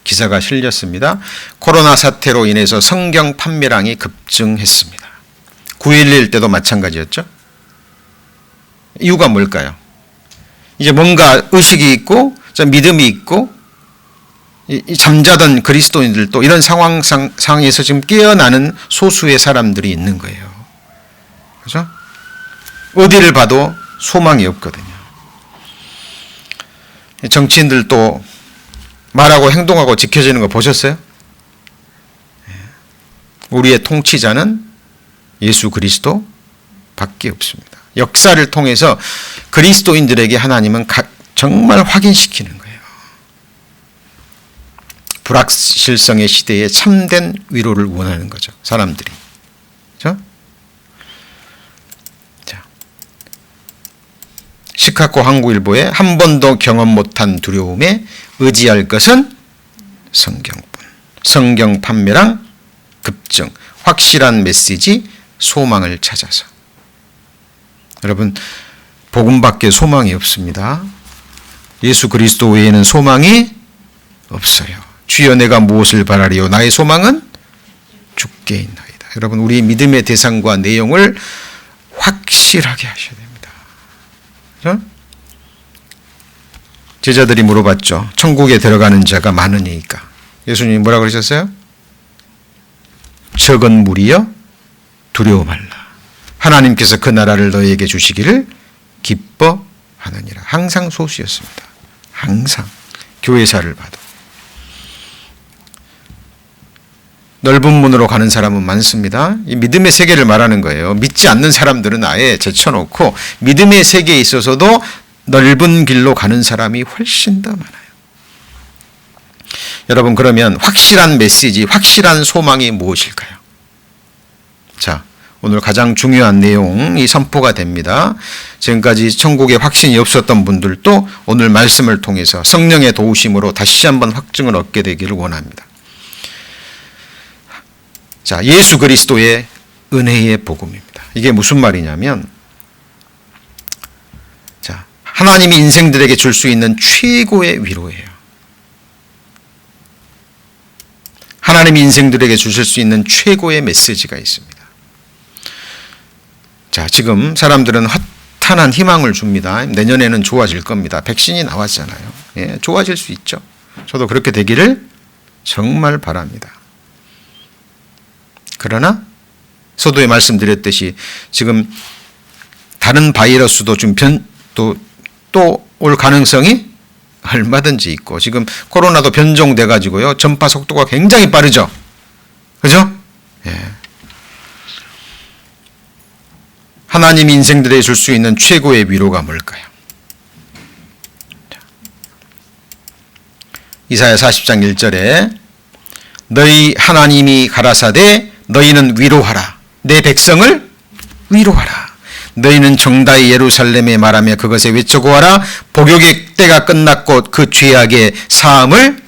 기사가 실렸습니다. 코로나 사태로 인해서 성경 판매량이 급증했습니다. 9.11 때도 마찬가지였죠. 이유가 뭘까요? 이제 뭔가 의식이 있고 믿음이 있고 이 잠자던 그리스도인들도 이런 상황에서 지금 깨어나는 소수의 사람들이 있는 거예요. 그렇죠? 어디를 봐도 소망이 없거든요. 정치인들도 말하고 행동하고 지켜지는 거 보셨어요? 우리의 통치자는 예수 그리스도 밖에 없습니다. 역사를 통해서 그리스도인들에게 하나님은 정말 확인시키는 거예요. 불확실성의 시대에 참된 위로를 원하는 거죠. 사람들이. 그렇죠? 시카고 한국일보에 한 번도 경험 못한 두려움에 의지할 것은 성경뿐. 성경 판매랑 급증, 확실한 메시지, 소망을 찾아서. 여러분, 복음밖에 소망이 없습니다. 예수 그리스도 외에는 소망이 없어요. 주여 내가 무엇을 바라리요? 나의 소망은 주께 있나이다. 여러분, 우리 믿음의 대상과 내용을 확실하게 하셔야 됩니다. 그렇죠? 제자들이 물어봤죠. 천국에 들어가는 자가 많으니까. 예수님이 뭐라고 그러셨어요? 적은 무리여 두려워 말라. 하나님께서 그 나라를 너희에게 주시기를 기뻐하느니라. 항상 소수였습니다. 항상. 교회사를 봐도. 넓은 문으로 가는 사람은 많습니다. 이 믿음의 세계를 말하는 거예요. 믿지 않는 사람들은 아예 제쳐놓고 믿음의 세계에 있어서도 넓은 길로 가는 사람이 훨씬 더 많아요. 여러분, 그러면 확실한 메시지, 확실한 소망이 무엇일까요? 자, 오늘 가장 중요한 내용이 선포가 됩니다. 지금까지 천국에 확신이 없었던 분들도 오늘 말씀을 통해서 성령의 도우심으로 다시 한번 확증을 얻게 되기를 원합니다. 자, 예수 그리스도의 은혜의 복음입니다. 이게 무슨 말이냐면, 자, 하나님이 인생들에게 줄 수 있는 최고의 위로예요. 하나님이 인생들에게 주실 수 있는 최고의 메시지가 있습니다. 자, 지금 사람들은 허탄한 희망을 줍니다. 내년에는 좋아질 겁니다. 백신이 나왔잖아요. 예, 좋아질 수 있죠. 저도 그렇게 되기를 정말 바랍니다. 그러나 서두에 말씀드렸듯이 지금 다른 바이러스도 좀 또 올 가능성이 얼마든지 있고, 지금 코로나도 변종돼 가지고요, 전파 속도가 굉장히 빠르죠. 그죠? 예. 하나님 인생들에게 줄 수 있는 최고의 위로가 뭘까요? 이사야 40장 1절에 너희 하나님이 가라사대 너희는 위로하라. 내 백성을 위로하라. 너희는 정다이 예루살렘에 말하며 그것에 외쳐고하라. 복역의 때가 끝났고 그 죄악의 사함을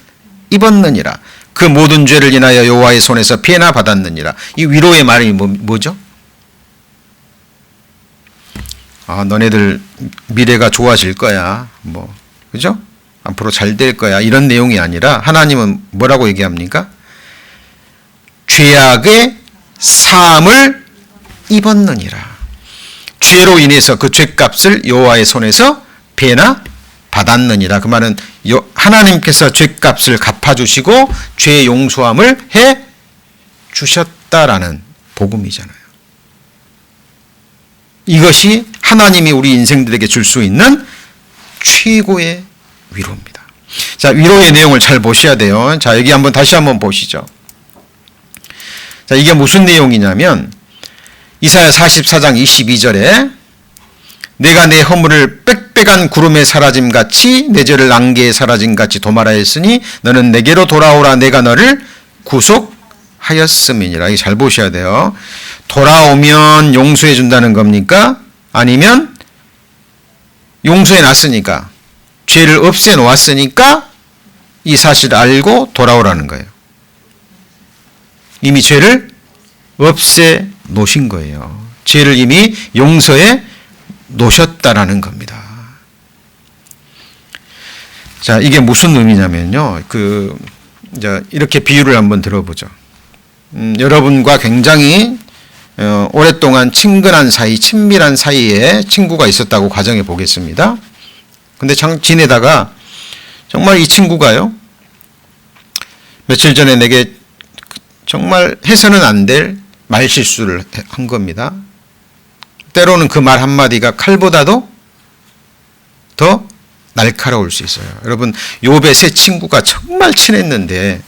입었느니라. 그 모든 죄를 인하여 여호와의 손에서 피해나 받았느니라. 이 위로의 말이 뭐죠? 아, 너네들 미래가 좋아질 거야. 뭐, 그죠? 앞으로 잘 될 거야. 이런 내용이 아니라 하나님은 뭐라고 얘기합니까? 죄악의 사함을 입었느니라. 죄로 인해서 그 죄값을 여호와의 손에서 배나 받았느니라. 그 말은 하나님께서 죄값을 갚아주시고 죄 용서함을 해 주셨다라는 복음이잖아요. 이것이 하나님이 우리 인생들에게 줄 수 있는 최고의 위로입니다. 자, 위로의 내용을 잘 보셔야 돼요. 자, 여기 다시 한번 보시죠. 자, 이게 무슨 내용이냐면 이사야 44장 22절에 내가 내 허물을 빽빽한 구름에 사라짐같이 내 죄를 안개에 사라짐같이 도말하였으니 너는 내게로 돌아오라. 내가 너를 구속하였음이니라. 이거 잘 보셔야 돼요. 돌아오면 용서해 준다는 겁니까? 아니면 용서해 놨으니까, 죄를 없애 놓았으니까 이 사실을 알고 돌아오라는 거예요. 이미 죄를 없애 놓으신 거예요. 죄를 이미 용서해 놓으셨다라는 겁니다. 자, 이게 무슨 의미냐면요. 이제 이렇게 비유를 한번 들어보죠. 여러분과 굉장히 오랫동안 친근한 사이, 친밀한 사이에 친구가 있었다고 가정해 보겠습니다. 근데 지내다가 정말 이 친구가요, 며칠 전에 내게 정말 해서는 안 될 말실수를 한 겁니다. 때로는 그 말 한마디가 칼보다도 더 날카로울 수 있어요. 여러분, 욥의 세 친구가 정말 친했는데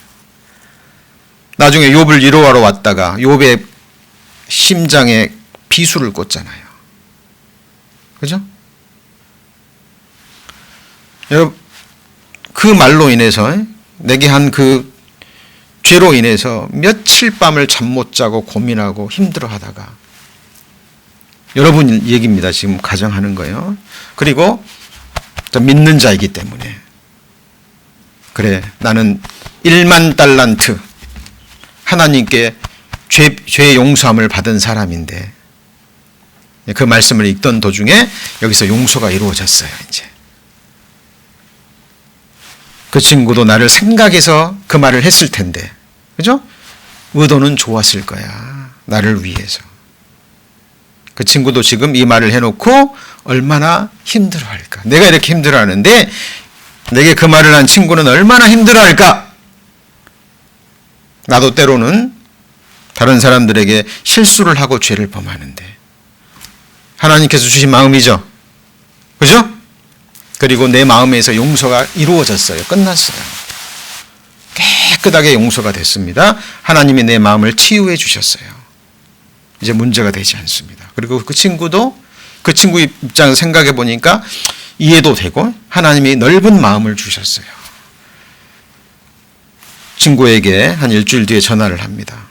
나중에 욥을 위로하러 왔다가 욥의 심장에 비수를 꽂잖아요. 그죠? 여러분, 그 말로 인해서 내게 한 그 죄로 인해서 며칠 밤을 잠 못 자고 고민하고 힘들어하다가 여러분 얘기입니다. 지금 가정하는 거예요. 그리고 믿는 자이기 때문에 그래 나는 1만 달란트 하나님께 죄 용서함을 받은 사람인데 그 말씀을 읽던 도중에 여기서 용서가 이루어졌어요. 이제 그 친구도 나를 생각해서 그 말을 했을 텐데 그죠? 의도는 좋았을 거야. 나를 위해서. 그 친구도 지금 이 말을 해놓고 얼마나 힘들어할까. 내가 이렇게 힘들어하는데 내게 그 말을 한 친구는 얼마나 힘들어할까. 나도 때로는 다른 사람들에게 실수를 하고 죄를 범하는데 하나님께서 주신 마음이죠. 그죠? 그리고 내 마음에서 용서가 이루어졌어요. 끝났어요. 깨끗하게 용서가 됐습니다. 하나님이 내 마음을 치유해 주셨어요. 이제 문제가 되지 않습니다. 그리고 그 친구도 그 친구 입장에서 생각해 보니까 이해도 되고 하나님이 넓은 마음을 주셨어요. 친구에게 한 일주일 뒤에 전화를 합니다.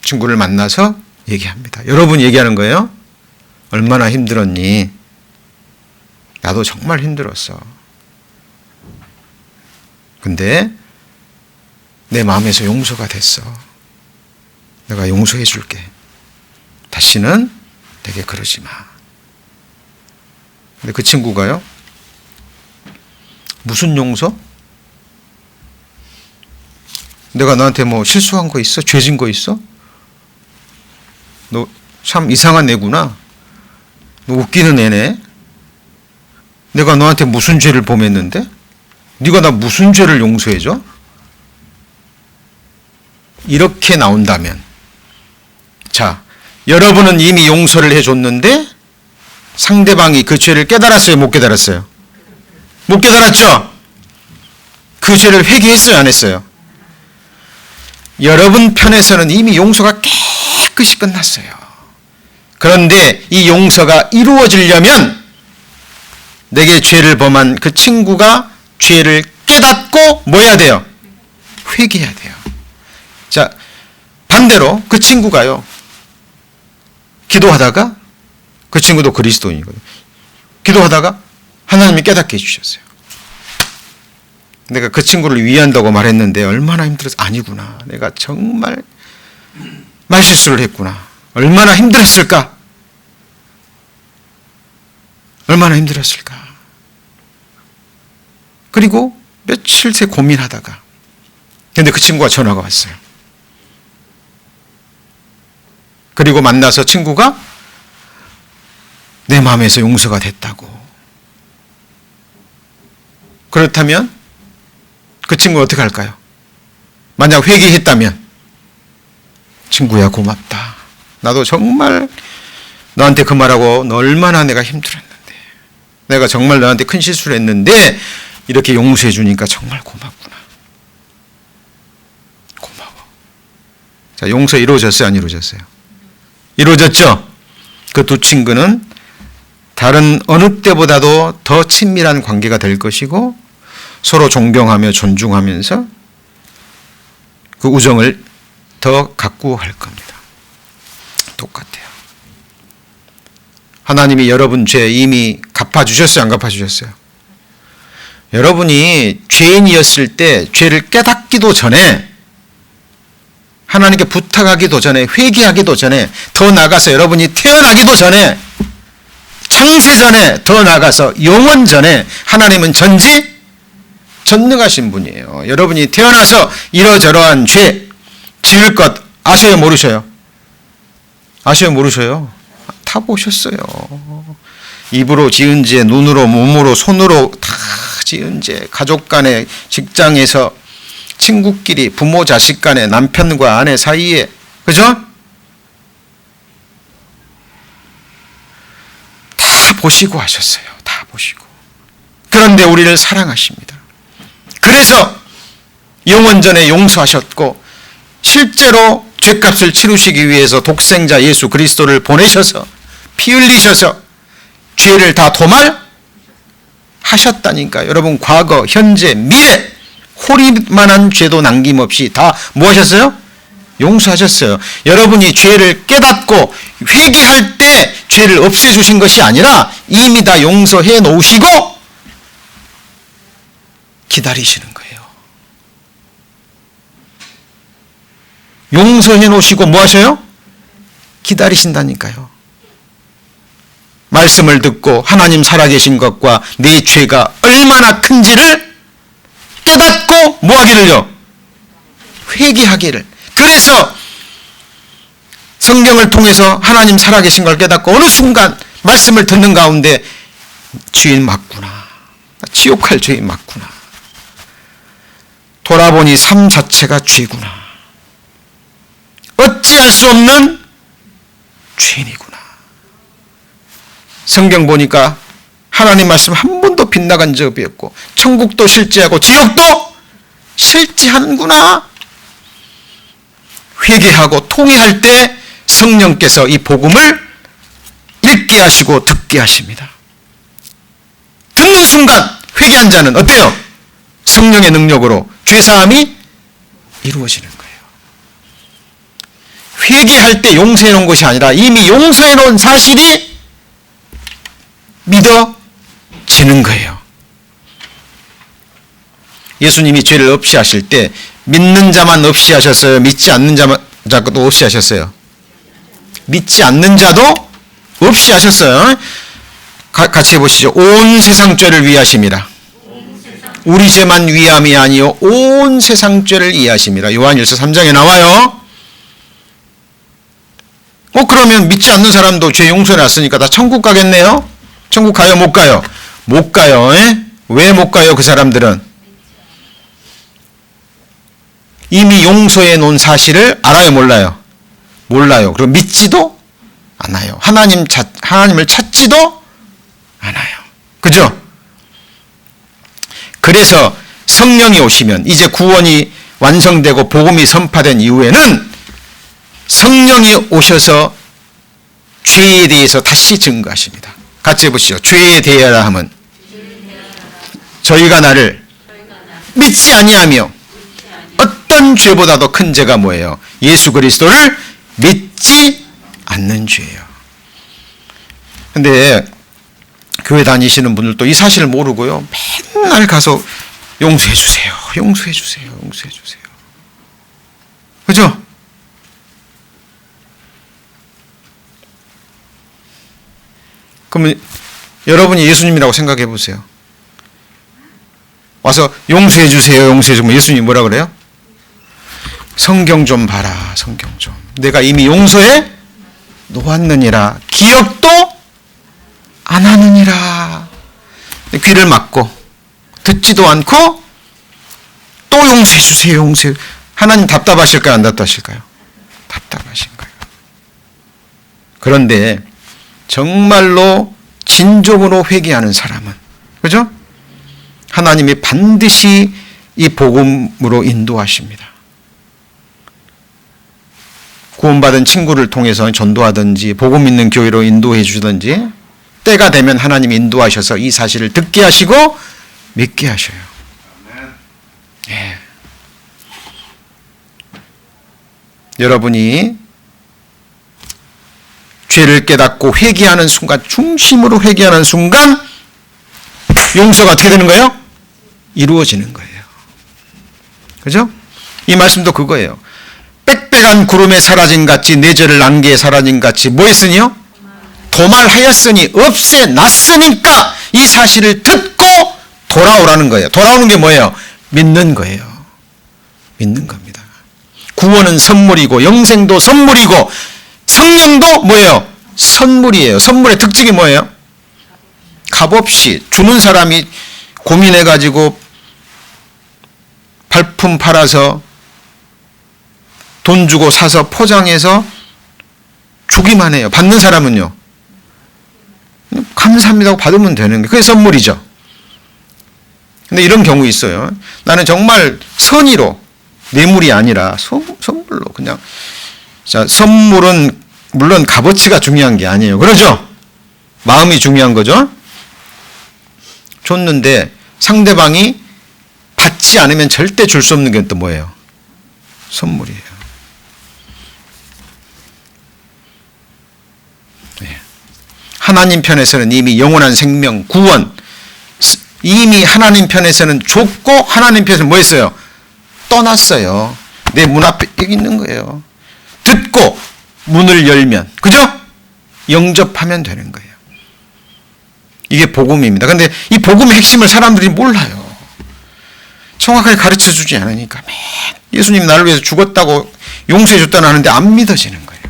친구를 만나서 얘기합니다. 여러분 얘기하는 거예요. 얼마나 힘들었니? 나도 정말 힘들었어. 근데 내 마음에서 용서가 됐어. 내가 용서해 줄게. 다시는 내게 그러지 마. 근데 그 친구가요. 무슨 용서? 내가 너한테 뭐 실수한 거 있어? 죄진 거 있어? 너 참 이상한 애구나. 너 웃기는 애네. 내가 너한테 무슨 죄를 범했는데? 네가 나 무슨 죄를 용서해 줘? 이렇게 나온다면 자, 여러분은 이미 용서를 해줬는데 상대방이 그 죄를 깨달았어요? 못 깨달았어요? 못 깨달았죠? 그 죄를 회개했어요? 안 했어요? 여러분 편에서는 이미 용서가 깨끗이 끝났어요. 그런데 이 용서가 이루어지려면 내게 죄를 범한 그 친구가 죄를 깨닫고 뭐 해야 돼요? 회개해야 돼요. 자, 반대로 그 친구가요. 기도하다가 그 친구도 그리스도인이거든요. 기도하다가 하나님이 깨닫게 해주셨어요. 내가 그 친구를 위한다고 말했는데 얼마나 힘들어서 아니구나. 내가 정말 말실수를 했구나. 얼마나 힘들었을까? 얼마나 힘들었을까? 그리고 며칠 새 고민하다가 근데 그 친구가 전화가 왔어요. 그리고 만나서 친구가 내 마음에서 용서가 됐다고. 그렇다면 그 친구가 어떻게 할까요? 만약 회개했다면 친구야 고맙다. 나도 정말 너한테 그 말하고 너 얼마나 내가 힘들었는데 내가 정말 너한테 큰 실수를 했는데 이렇게 용서해 주니까 정말 고맙구나. 고마워. 자, 용서 이루어졌어요? 안 이루어졌어요? 이루어졌죠? 그 두 친구는 다른 어느 때보다도 더 친밀한 관계가 될 것이고 서로 존경하며 존중하면서 그 우정을 더 갖고 갈 겁니다. 똑같아요. 하나님이 여러분 죄 이미 갚아주셨어요? 안 갚아주셨어요? 여러분이 죄인이었을 때 죄를 깨닫기도 전에 하나님께 부탁하기도 전에 회개하기도 전에 더 나아가서 여러분이 태어나기도 전에 창세 전에 더 나아가서 영원 전에 하나님은 전능하신 분이에요. 여러분이 태어나서 이러저러한 죄 지을 것 아셔요? 모르셔요? 아셔요? 모르셔요? 다 보셨어요. 입으로 지은 죄, 눈으로, 몸으로, 손으로 다 지은 죄, 가족 간에, 직장에서, 친구끼리, 부모, 자식 간에, 남편과 아내 사이에, 그죠? 다 보시고 하셨어요. 다 보시고. 그런데 우리를 사랑하십니다. 그래서 영원전에 용서하셨고 실제로 죄값을 치르시기 위해서 독생자 예수 그리스도를 보내셔서 피 흘리셔서 죄를 다 도말하셨다니까. 여러분 과거, 현재, 미래 홀이만한 죄도 남김없이 다 뭐 하셨어요? 용서하셨어요. 여러분이 죄를 깨닫고 회개할 때 죄를 없애주신 것이 아니라 이미 다 용서해 놓으시고 기다리시는 거예요. 용서해 놓으시고 뭐 하셔요? 기다리신다니까요. 말씀을 듣고 하나님 살아계신 것과 내 죄가 얼마나 큰지를 깨닫고 뭐 하기를요? 회개하기를. 그래서 성경을 통해서 하나님 살아계신 걸 깨닫고 어느 순간 말씀을 듣는 가운데 죄인 맞구나. 지옥할 죄인 맞구나. 돌아보니 삶 자체가 죄구나. 어찌할 수 없는 죄인이구나. 성경 보니까 하나님 말씀 한 번도 빗나간 적이 없고 천국도 실제하고 지옥도 실제하는구나. 회개하고 통회할 때 성령께서 이 복음을 읽게 하시고 듣게 하십니다. 듣는 순간 회개한 자는 어때요? 성령의 능력으로 죄사함이 이루어지는 거예요. 회개할 때 용서해 놓은 것이 아니라 이미 용서해 놓은 사실이 믿어지는 거예요. 예수님이 죄를 없이 하실 때 믿는 자만 없이 하셨어요? 믿지 않는 자도 없이 하셨어요? 믿지 않는 자도 없이 하셨어요. 같이 해보시죠. 온 세상 죄를 위하심이라. 우리 죄만 위함이 아니요 온 세상 죄를 위하심이라. 요한일서 3장에 나와요. 그러면 믿지 않는 사람도 죄 용서해놨으니까 다 천국 가겠네요? 천국 가요? 못 가요? 못 가요. 왜 못 가요? 그 사람들은 이미 용서해 놓은 사실을 알아요? 몰라요? 몰라요. 그리고 믿지도 않아요. 하나님을 찾지도 않아요. 그죠? 그래서 성령이 오시면 이제 구원이 완성되고 복음이 선포된 이후에는 성령이 오셔서 죄에 대해서 다시 증거하십니다. 같이 해보시죠. 죄에 대하라 함은 저희가 나를 믿지 아니하며 어떤 죄보다도 큰 죄가 뭐예요? 예수 그리스도를 믿지 않는 죄예요. 근데 교회 다니시는 분들도 이 사실을 모르고요. 맨날 가서 용서해 주세요. 용서해 주세요. 용서해 주세요. 그죠? 그러면 여러분이 예수님이라고 생각해 보세요. 와서 용서해 주세요. 용서해 주면 예수님이 뭐라 그래요? 성경 좀 봐라. 성경 좀. 내가 이미 용서해 놓았느니라. 기억도 안 하느니라. 귀를 막고 듣지도 않고 또 용서해 주세요. 용서해. 하나님 답답하실까요? 안 답답하실까요? 답답하신 거예요. 그런데 정말로 진정으로 회개하는 사람은, 그죠? 하나님이 반드시 이 복음으로 인도하십니다. 구원받은 친구를 통해서 전도하든지 복음 있는 교회로 인도해 주든지 때가 되면 하나님이 인도하셔서 이 사실을 듣게 하시고 믿게 하셔요. 예. 여러분이 죄를 깨닫고 회개하는 순간, 중심으로 회개하는 순간 용서가 어떻게 되는 거예요? 이루어지는 거예요. 그죠? 이 말씀도 그거예요. 빽빽한 구름에 사라진 같이 내 죄를 안개에 사라진 같이 뭐 했으니요? 도말하였으니 없애놨으니까 이 사실을 듣고 돌아오라는 거예요. 돌아오는 게 뭐예요? 믿는 거예요. 믿는 겁니다. 구원은 선물이고 영생도 선물이고 성령도 뭐예요? 선물이에요. 선물의 특징이 뭐예요? 값없이 주는 사람이 고민해가지고 발품 팔아서 돈 주고 사서 포장해서 주기만 해요. 받는 사람은요? 감사합니다 하고 받으면 되는 게 그게 선물이죠. 근데 이런 경우 있어요. 나는 정말 선의로 뇌물이 아니라 선물로 그냥. 자, 선물은 물론 값어치가 중요한 게 아니에요. 그러죠? 마음이 중요한 거죠. 줬는데 상대방이 받지 않으면 절대 줄 수 없는 게 또 뭐예요? 선물이에요. 하나님 편에서는 이미 영원한 생명, 구원, 이미 하나님 편에서는 줬고 하나님 편에서는 뭐 했어요? 떠났어요. 내 문 앞에 여기 있는 거예요. 듣고 문을 열면, 그죠? 영접하면 되는 거예요. 이게 복음입니다. 그런데 이 복음의 핵심을 사람들이 몰라요. 정확하게 가르쳐 주지 않으니까 맨 예수님이 나를 위해서 죽었다고 용서해 줬다는 하는데 안 믿어지는 거예요.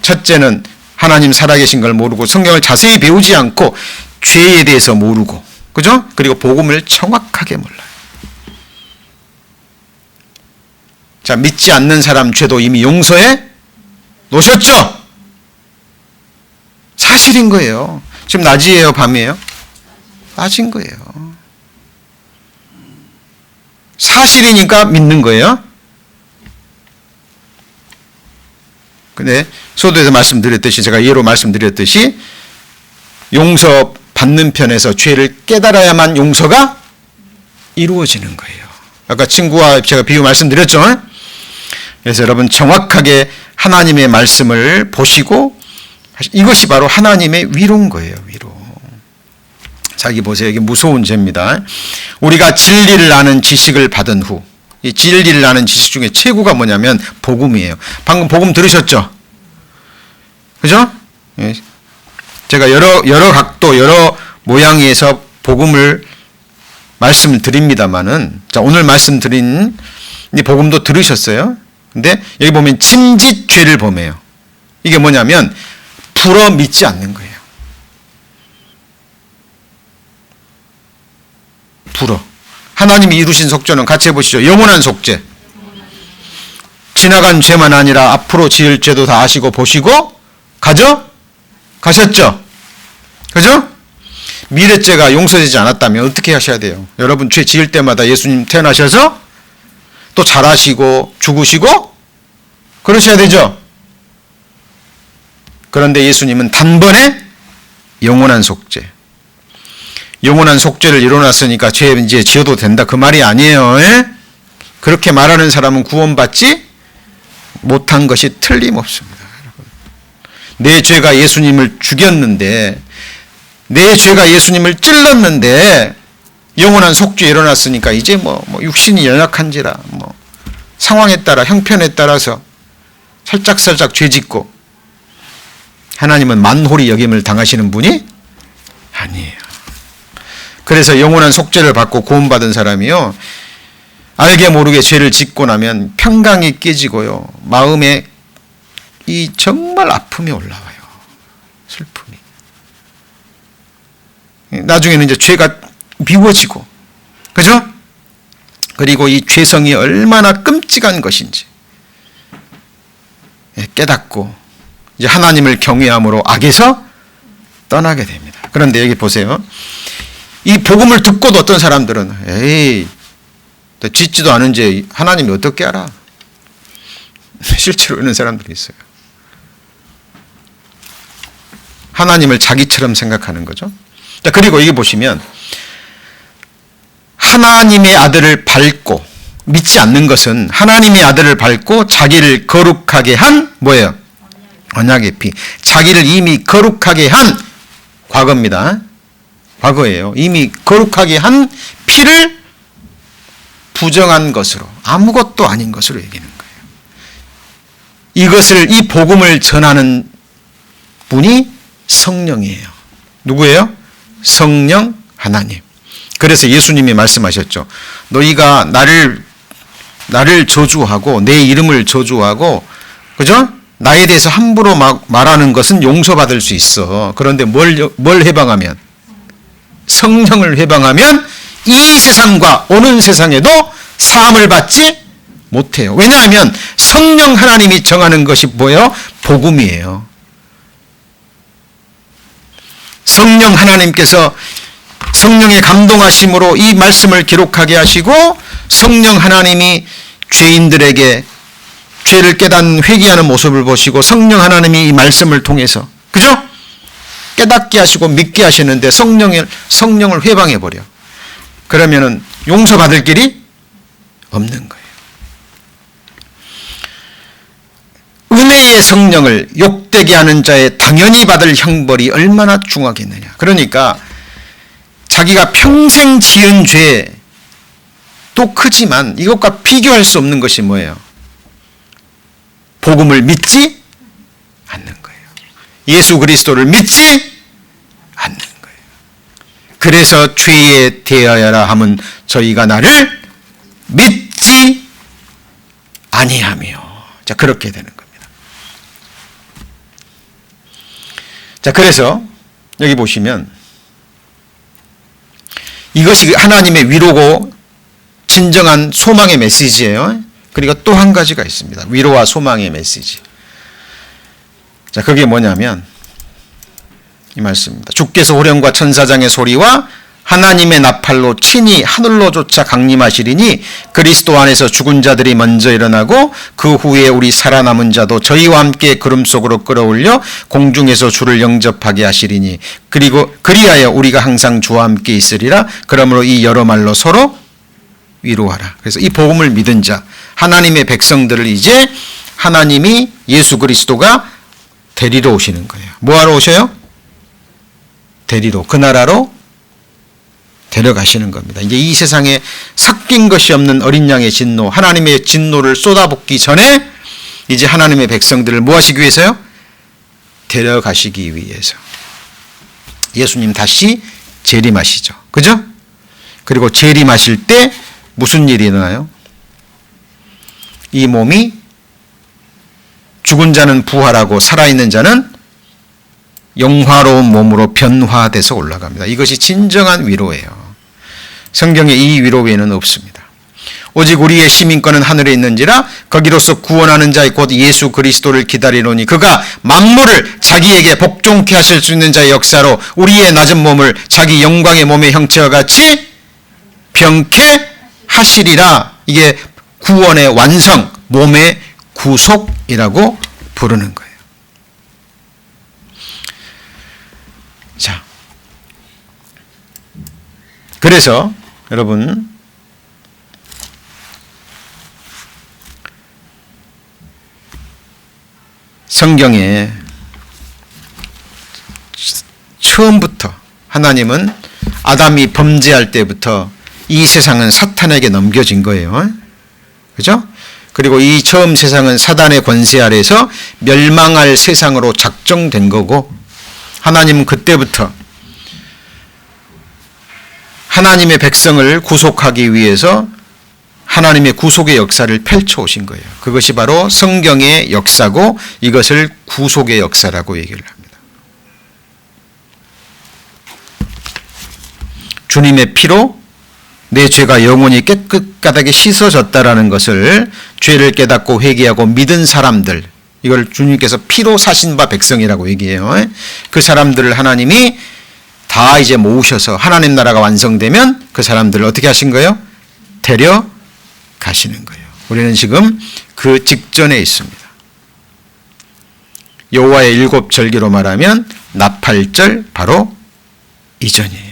첫째는 하나님 살아계신 걸 모르고 성경을 자세히 배우지 않고 죄에 대해서 모르고, 그죠? 그리고 복음을 정확하게 몰라요. 자, 믿지 않는 사람 죄도 이미 용서해 놓으셨죠? 사실인 거예요. 지금 낮이에요, 밤이에요? 낮인 거예요. 사실이니까 믿는 거예요. 근데 소도에서 말씀드렸듯이, 제가 예로 말씀드렸듯이 용서 받는 편에서 죄를 깨달아야만 용서가 이루어지는 거예요. 아까 친구와 제가 비유 말씀드렸죠. 그래서 여러분 정확하게 하나님의 말씀을 보시고, 이것이 바로 하나님의 위로인 거예요. 위로. 자, 여기 보세요. 이게 무서운 죄입니다. 우리가 진리를 아는 지식을 받은 후, 이 진리를 아는 지식 중에 최고가 뭐냐면 복음이에요. 방금 복음 들으셨죠? 그죠? 제가 여러 각도, 여러 모양에서 복음을 말씀드립니다만은, 자, 오늘 말씀드린 이 복음도 들으셨어요? 근데 여기 보면 침짓죄를 범해요. 이게 뭐냐면 불어 믿지 않는 거예요. 불어. 하나님이 이루신 속죄는 같이 해보시죠. 영원한 속죄. 지나간 죄만 아니라 앞으로 지을 죄도 다 아시고 보시고 가셨죠? 그죠? 미래죄가 용서되지 않았다면 어떻게 하셔야 돼요? 여러분 죄 지을 때마다 예수님 태어나셔서 또 잘하시고 죽으시고 그러셔야 되죠? 그런데 예수님은 단번에 영원한 속죄. 영원한 속죄를 이뤄놨으니까 죄 이제 지어도 된다 그 말이 아니에요. 그렇게 말하는 사람은 구원받지 못한 것이 틀림없습니다. 내 죄가 예수님을 죽였는데, 내 죄가 예수님을 찔렀는데 영원한 속죄 일어났으니까 이제 뭐 육신이 연약한지라 뭐 상황에 따라 형편에 따라서 살짝살짝 죄짓고, 하나님은 만홀히 여김을 당하시는 분이 아니에요. 그래서 영원한 속죄를 받고 구원받은 사람이요, 알게 모르게 죄를 짓고 나면 평강이 깨지고요, 마음에 이 정말 아픔이 올라와요. 슬픔이. 나중에는 이제 죄가 미워지고, 그죠? 그리고 이 죄성이 얼마나 끔찍한 것인지 깨닫고 이제 하나님을 경외함으로 악에서 떠나게 됩니다. 그런데 여기 보세요. 이 복음을 듣고도 어떤 사람들은 에이, 짓지도 않은 죄 하나님이 어떻게 알아? 실제로 이런 사람들이 있어요. 하나님을 자기처럼 생각하는 거죠. 자, 그리고 여기 보시면 하나님의 아들을 밟고, 믿지 않는 것은 하나님의 아들을 밟고 자기를 거룩하게 한 뭐예요? 언약의 피. 자기를 이미 거룩하게 한 과거입니다. 과거예요. 이미 거룩하게 한 피를 부정한 것으로, 아무것도 아닌 것으로 여기는 거예요. 이것을, 이 복음을 전하는 분이 성령이에요. 누구예요? 성령 하나님. 그래서 예수님이 말씀하셨죠. 너희가 나를 저주하고 내 이름을 저주하고, 그죠? 나에 대해서 함부로 말하는 것은 용서받을 수 있어. 그런데 뭘 해방하면? 성령을 해방하면 이 세상과 오는 세상에도 사함을 받지 못해요. 왜냐하면 성령 하나님이 정하는 것이 뭐예요? 복음이에요. 성령 하나님께서 성령의 감동하심으로 이 말씀을 기록하게 하시고, 성령 하나님이 죄인들에게 죄를 깨닫는 회개하는 모습을 보시고, 성령 하나님이 이 말씀을 통해서, 그죠? 깨닫게 하시고 믿게 하시는데 성령을 회방해버려. 그러면은 용서받을 길이 없는 거예요. 은혜의 성령을 욕되게 하는 자의 당연히 받을 형벌이 얼마나 중하겠느냐. 그러니까 자기가 평생 지은 죄도 크지만 이것과 비교할 수 없는 것이 뭐예요? 복음을 믿지 않는 거예요. 예수 그리스도를 믿지 않는 거예요. 그래서 죄에 대하여라 함은 저희가 나를 믿지 아니하며. 자, 그렇게 되는 겁니다. 자, 그래서 여기 보시면 이것이 하나님의 위로고 진정한 소망의 메시지예요. 그리고 또 한 가지가 있습니다. 위로와 소망의 메시지. 자, 그게 뭐냐면 이 말씀입니다. 주께서 호령과 천사장의 소리와 하나님의 나팔로 친히 하늘로조차 강림하시리니 그리스도 안에서 죽은 자들이 먼저 일어나고 그 후에 우리 살아남은 자도 저희와 함께 구름 속으로 끌어올려 공중에서 주를 영접하게 하시리니 그리고 그리하여 우리가 항상 주와 함께 있으리라. 그러므로 이 여러 말로 서로 위로하라. 그래서 이 복음을 믿은 자 하나님의 백성들을 이제 하나님이 예수 그리스도가 데리러 오시는 거예요. 뭐하러 오셔요? 데리러 그 나라로 데려가시는 겁니다. 이제 이 세상에 섞인 것이 없는 어린 양의 진노, 하나님의 진노를 쏟아붓기 전에 이제 하나님의 백성들을 뭐 하시기 위해서요? 데려가시기 위해서. 예수님 다시 재림하시죠. 그죠? 그리고 재림하실 때 무슨 일이 일어나요? 이 몸이 죽은 자는 부활하고 살아있는 자는 영화로운 몸으로 변화돼서 올라갑니다. 이것이 진정한 위로예요. 성경에 이 위로 외에는 없습니다. 오직 우리의 시민권은 하늘에 있는지라 거기로서 구원하는 자의 곧 예수 그리스도를 기다리노니 그가 만물을 자기에게 복종케 하실 수 있는 자의 역사로 우리의 낮은 몸을 자기 영광의 몸의 형체와 같이 병케 하시리라. 이게 구원의 완성, 몸의 구속이라고 부르는 거예요. 자, 그래서 여러분 성경에 처음부터 하나님은 아담이 범죄할 때부터 이 세상은 사탄에게 넘겨진 거예요. 그죠? 그리고 이 처음 세상은 사단의 권세 아래에서 멸망할 세상으로 작정된 거고 하나님은 그때부터 하나님의 백성을 구속하기 위해서 하나님의 구속의 역사를 펼쳐오신 거예요. 그것이 바로 성경의 역사고 이것을 구속의 역사라고 얘기를 합니다. 주님의 피로 내 죄가 영원히 깨끗하게 씻어졌다라는 것을 죄를 깨닫고 회개하고 믿은 사람들, 이걸 주님께서 피로 사신 바 백성이라고 얘기해요. 그 사람들을 하나님이 다 이제 모으셔서 하나님 나라가 완성되면 그 사람들을 어떻게 하신 거예요? 데려가시는 거예요. 우리는 지금 그 직전에 있습니다. 여호와의 7절기로 말하면 나팔절 바로 이전이에요.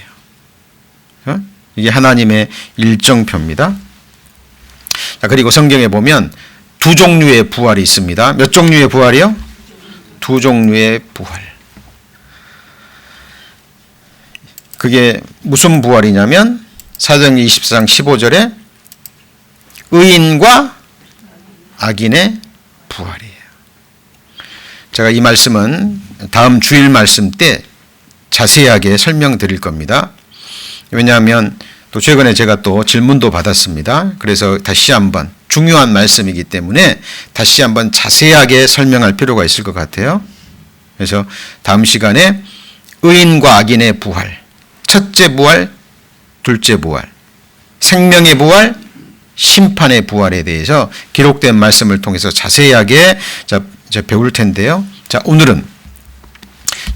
이게 하나님의 일정표입니다. 자, 그리고 성경에 보면 두 종류의 부활이 있습니다. 몇 종류의 부활이요? 두 종류의 부활. 그게 무슨 부활이냐면 사도행전 24장 15절에 의인과 악인의 부활이에요. 제가 이 말씀은 다음 주일 말씀 때 자세하게 설명드릴 겁니다. 왜냐하면 또 최근에 제가 또 질문도 받았습니다. 그래서 다시 한번 중요한 말씀이기 때문에 다시 한번 자세하게 설명할 필요가 있을 것 같아요. 그래서 다음 시간에 의인과 악인의 부활, 첫째 부활, 둘째 부활, 생명의 부활, 심판의 부활에 대해서 기록된 말씀을 통해서 자세하게 배울 텐데요. 자, 오늘은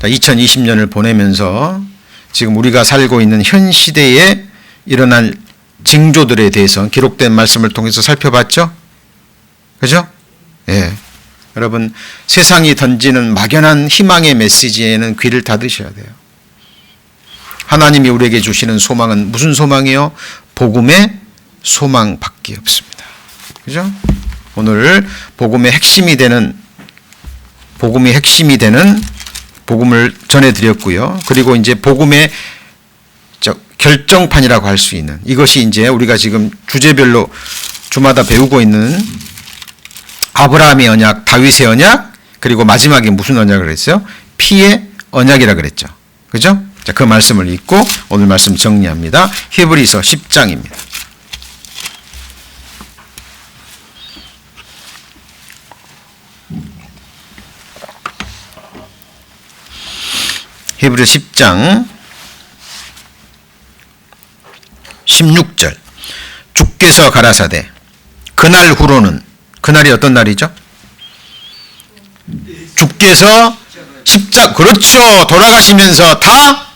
2020년을 보내면서 지금 우리가 살고 있는 현 시대에 일어날 징조들에 대해서 기록된 말씀을 통해서 살펴봤죠? 그죠? 예. 여러분, 세상이 던지는 막연한 희망의 메시지에는 귀를 닫으셔야 돼요. 하나님이 우리에게 주시는 소망은 무슨 소망이요? 복음의 소망밖에 없습니다. 그죠? 오늘 복음이 핵심이 되는 복음을 전해드렸고요. 그리고 이제 복음의 결정판이라고 할 수 있는 이것이 이제 우리가 지금 주제별로 주마다 배우고 있는 아브라함의 언약, 다윗의 언약, 그리고 마지막에 무슨 언약을 했어요? 피의 언약이라 그랬죠. 그죠? 자, 그 말씀을 읽고 오늘 말씀 정리합니다. 히브리서 10장입니다. 히브리서 10장 16절. 주께서 가라사대 그날 후로는, 그날이 어떤 날이죠? 주께서 그렇죠. 돌아가시면서 다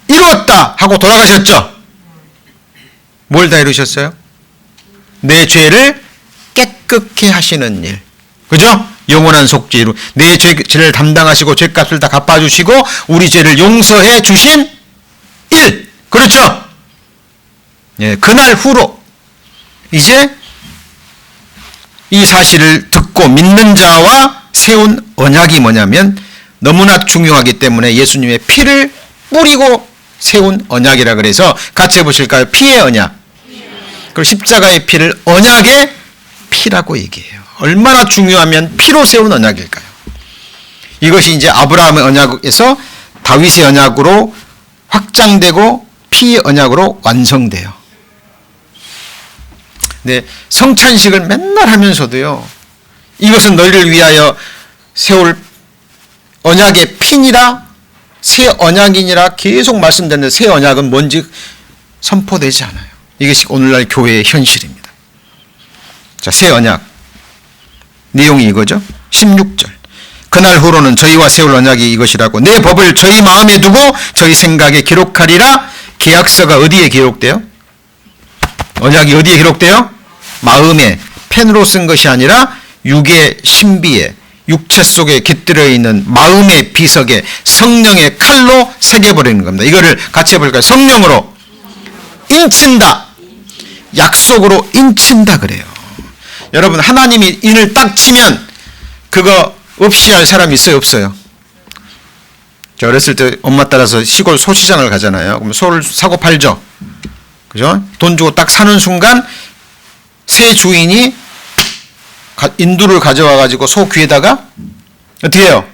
이루었다 하고 돌아가셨죠. 뭘 다 이루셨어요? 내 죄를 깨끗게 하시는 일. 그죠? 영원한 속죄로 내 죄를 담당하시고 죄값을 다 갚아주시고 우리 죄를 용서해 주신 일. 그렇죠? 예, 그날 후로 이제 이 사실을 듣고 믿는 자와 세운 언약이 뭐냐면 너무나 중요하기 때문에 예수님의 피를 뿌리고 세운 언약이라 그래서 같이 해보실까요? 피의 언약. 그리고 십자가의 피를 언약의 피라고 얘기해요. 얼마나 중요하면 피로 세운 언약일까요? 이것이 이제 아브라함의 언약에서 다윗의 언약으로 확장되고 피의 언약으로 완성돼요. 네, 성찬식을 맨날 하면서도요. 이것은 너희를 위하여 세울 언약의 피니라 새 언약이니라 계속 말씀드렸는데 새 언약은 뭔지 선포되지 않아요. 이것이 오늘날 교회의 현실입니다. 자, 새 언약 내용이 이거죠. 16절. 그날 후로는 저희와 세울 언약이 이것이라고 내 법을 저희 마음에 두고 저희 생각에 기록하리라. 계약서가 어디에 기록돼요? 언약이 어디에 기록돼요? 마음에, 펜으로 쓴 것이 아니라 육의 신비에, 육체 속에 깃들어 있는 마음의 비석에 성령의 칼로 새겨버리는 겁니다. 이거를 같이 해볼까요? 성령으로 인친다. 약속으로 인친다 그래요. 여러분, 하나님이 인을 딱 치면 그거 없이 할 사람이 있어요? 없어요? 저 어렸을 때 엄마 따라서 시골 소시장을 가잖아요. 그럼 소를 사고 팔죠. 그죠? 돈 주고 딱 사는 순간 새 주인이 인두를 가져와 가지고 소 귀에다가 어떻게 해요?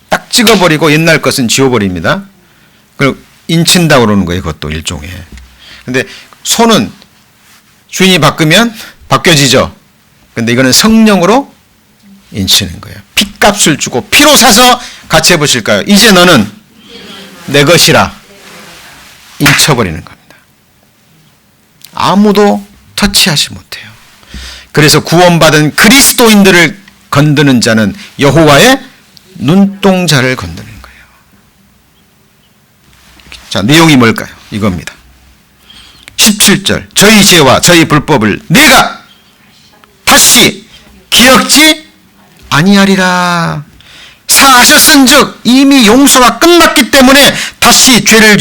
딱 찍어버리고 옛날 것은 지워버립니다. 그리고 인친다고 그러는 거예요. 그것도 일종의. 근데 소는 주인이 바꾸면 바뀌어지죠. 근데 이거는 성령으로 인치는 거예요. 핏값을 주고 피로 사서 같이 해보실까요? 이제 너는 내 것이라 인쳐버리는 겁니다. 아무도 터치하지 못해요. 그래서 구원받은 그리스도인들을 건드는 자는 여호와의 눈동자를 건드는 거예요. 자, 내용이 뭘까요? 이겁니다. 17절. 저희 죄와 저희 불법을 내가 다시 기억지 아니하리라. 사하셨은즉 이미 용서가 끝났기 때문에 다시 죄를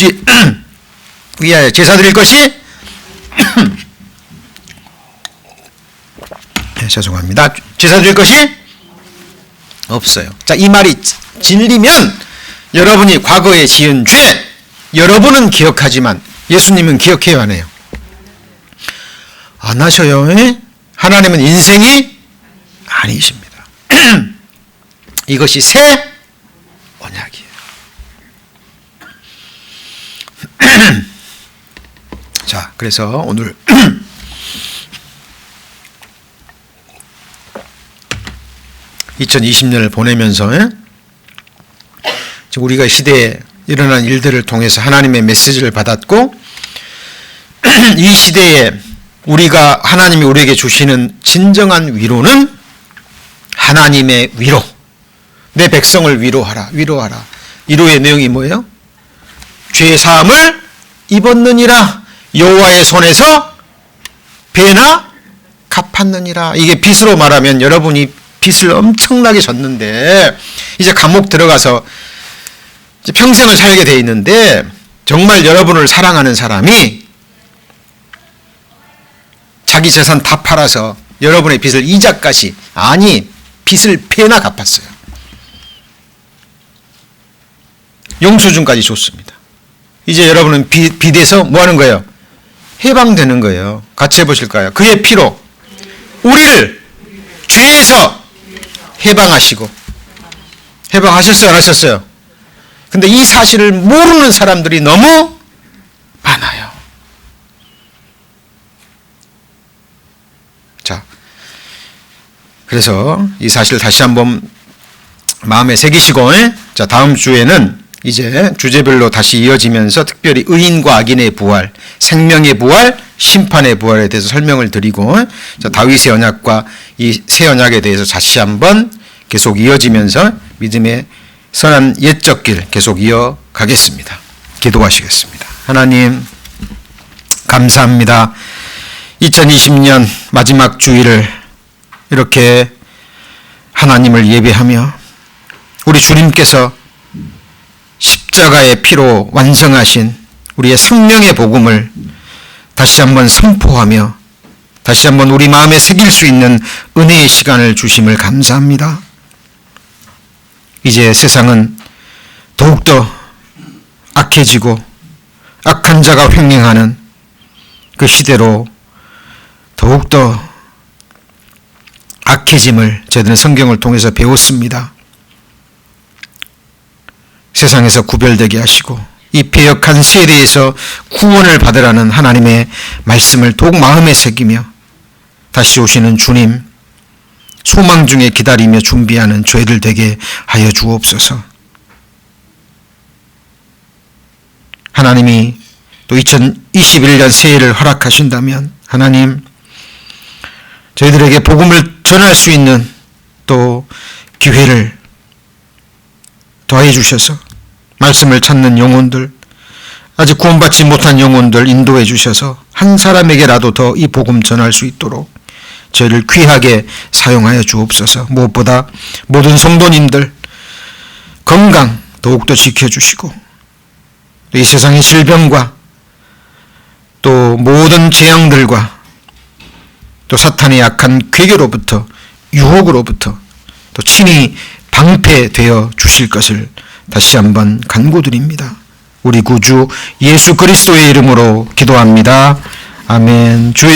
위하여 제사 드릴 것이 네, 죄송합니다. 제사 드릴 것이 없어요. 자, 이 말이 진리면 여러분이 과거에 지은 죄 여러분은 기억하지만 예수님은 기억해요, 안 해요? 안 하셔요. 에? 하나님은 인생이 아니십니다. 이것이 새 언약이에요. 자, 그래서 오늘 (2020년을) 보내면서 우리가 시대에 일어난 일들을 통해서 하나님의 메시지를 받았고 이 시대에 우리가 하나님이 우리에게 주시는 진정한 위로는 하나님의 위로. 내 백성을 위로하라. 위로하라. 위로의 내용이 뭐예요? 죄 사함을 입었느니라. 여호와의 손에서 배나 갚았느니라. 이게 빚으로 말하면 여러분이 빚을 엄청나게 졌는데 이제 감옥 들어가서 이제 평생을 살게 돼 있는데 정말 여러분을 사랑하는 사람이 자기 재산 다 팔아서 여러분의 빚을 이자까지, 아니 빚을 배나 갚았어요. 영수증까지 줬습니다. 이제 여러분은 비대서 뭐 하는 거예요? 해방되는 거예요. 같이 해보실까요? 그의 피로 우리를 죄에서 해방하시고, 해방하셨어요? 안 하셨어요? 근데 이 사실을 모르는 사람들이 너무 많아요. 자, 그래서 이 사실을 다시 한번 마음에 새기시고, 자, 다음 주에는 이제 주제별로 다시 이어지면서 특별히 의인과 악인의 부활, 생명의 부활, 심판의 부활에 대해서 설명을 드리고, 자, 다윗의 언약과 이 새 언약에 대해서 다시 한번 계속 이어지면서 믿음의 선한 옛적 길 계속 이어가겠습니다. 기도하시겠습니다. 하나님, 감사합니다. 2020년 마지막 주일을 이렇게 하나님을 예배하며 우리 주님께서 십자가의 피로 완성하신 우리의 생명의 복음을 다시 한번 선포하며 다시 한번 우리 마음에 새길 수 있는 은혜의 시간을 주심을 감사합니다. 이제 세상은 더욱더 악해지고 악한 자가 횡행하는 그 시대로 더욱더 악해짐을 저희들은 성경을 통해서 배웠습니다. 세상에서 구별되게 하시고 이 패역한 세대에서 구원을 받으라는 하나님의 말씀을 더욱 마음에 새기며 다시 오시는 주님 소망 중에 기다리며 준비하는 저희들 되게 하여 주옵소서. 하나님이 또 2021년 새해를 허락하신다면 하나님 저희들에게 복음을 전할 수 있는 또 기회를 더해 주셔서 말씀을 찾는 영혼들, 아직 구원받지 못한 영혼들 인도해 주셔서 한 사람에게라도 더 이 복음 전할 수 있도록 저희를 귀하게 사용하여 주옵소서. 무엇보다 모든 성도님들 건강 더욱더 지켜주시고 이 세상의 질병과 또 모든 재앙들과 또 사탄의 약한 괴계로부터 유혹으로부터 또 친히 방패되어 주실 것을 다시 한번 간구드립니다. 우리 구주 예수 그리스도의 이름으로 기도합니다. 아멘. 주의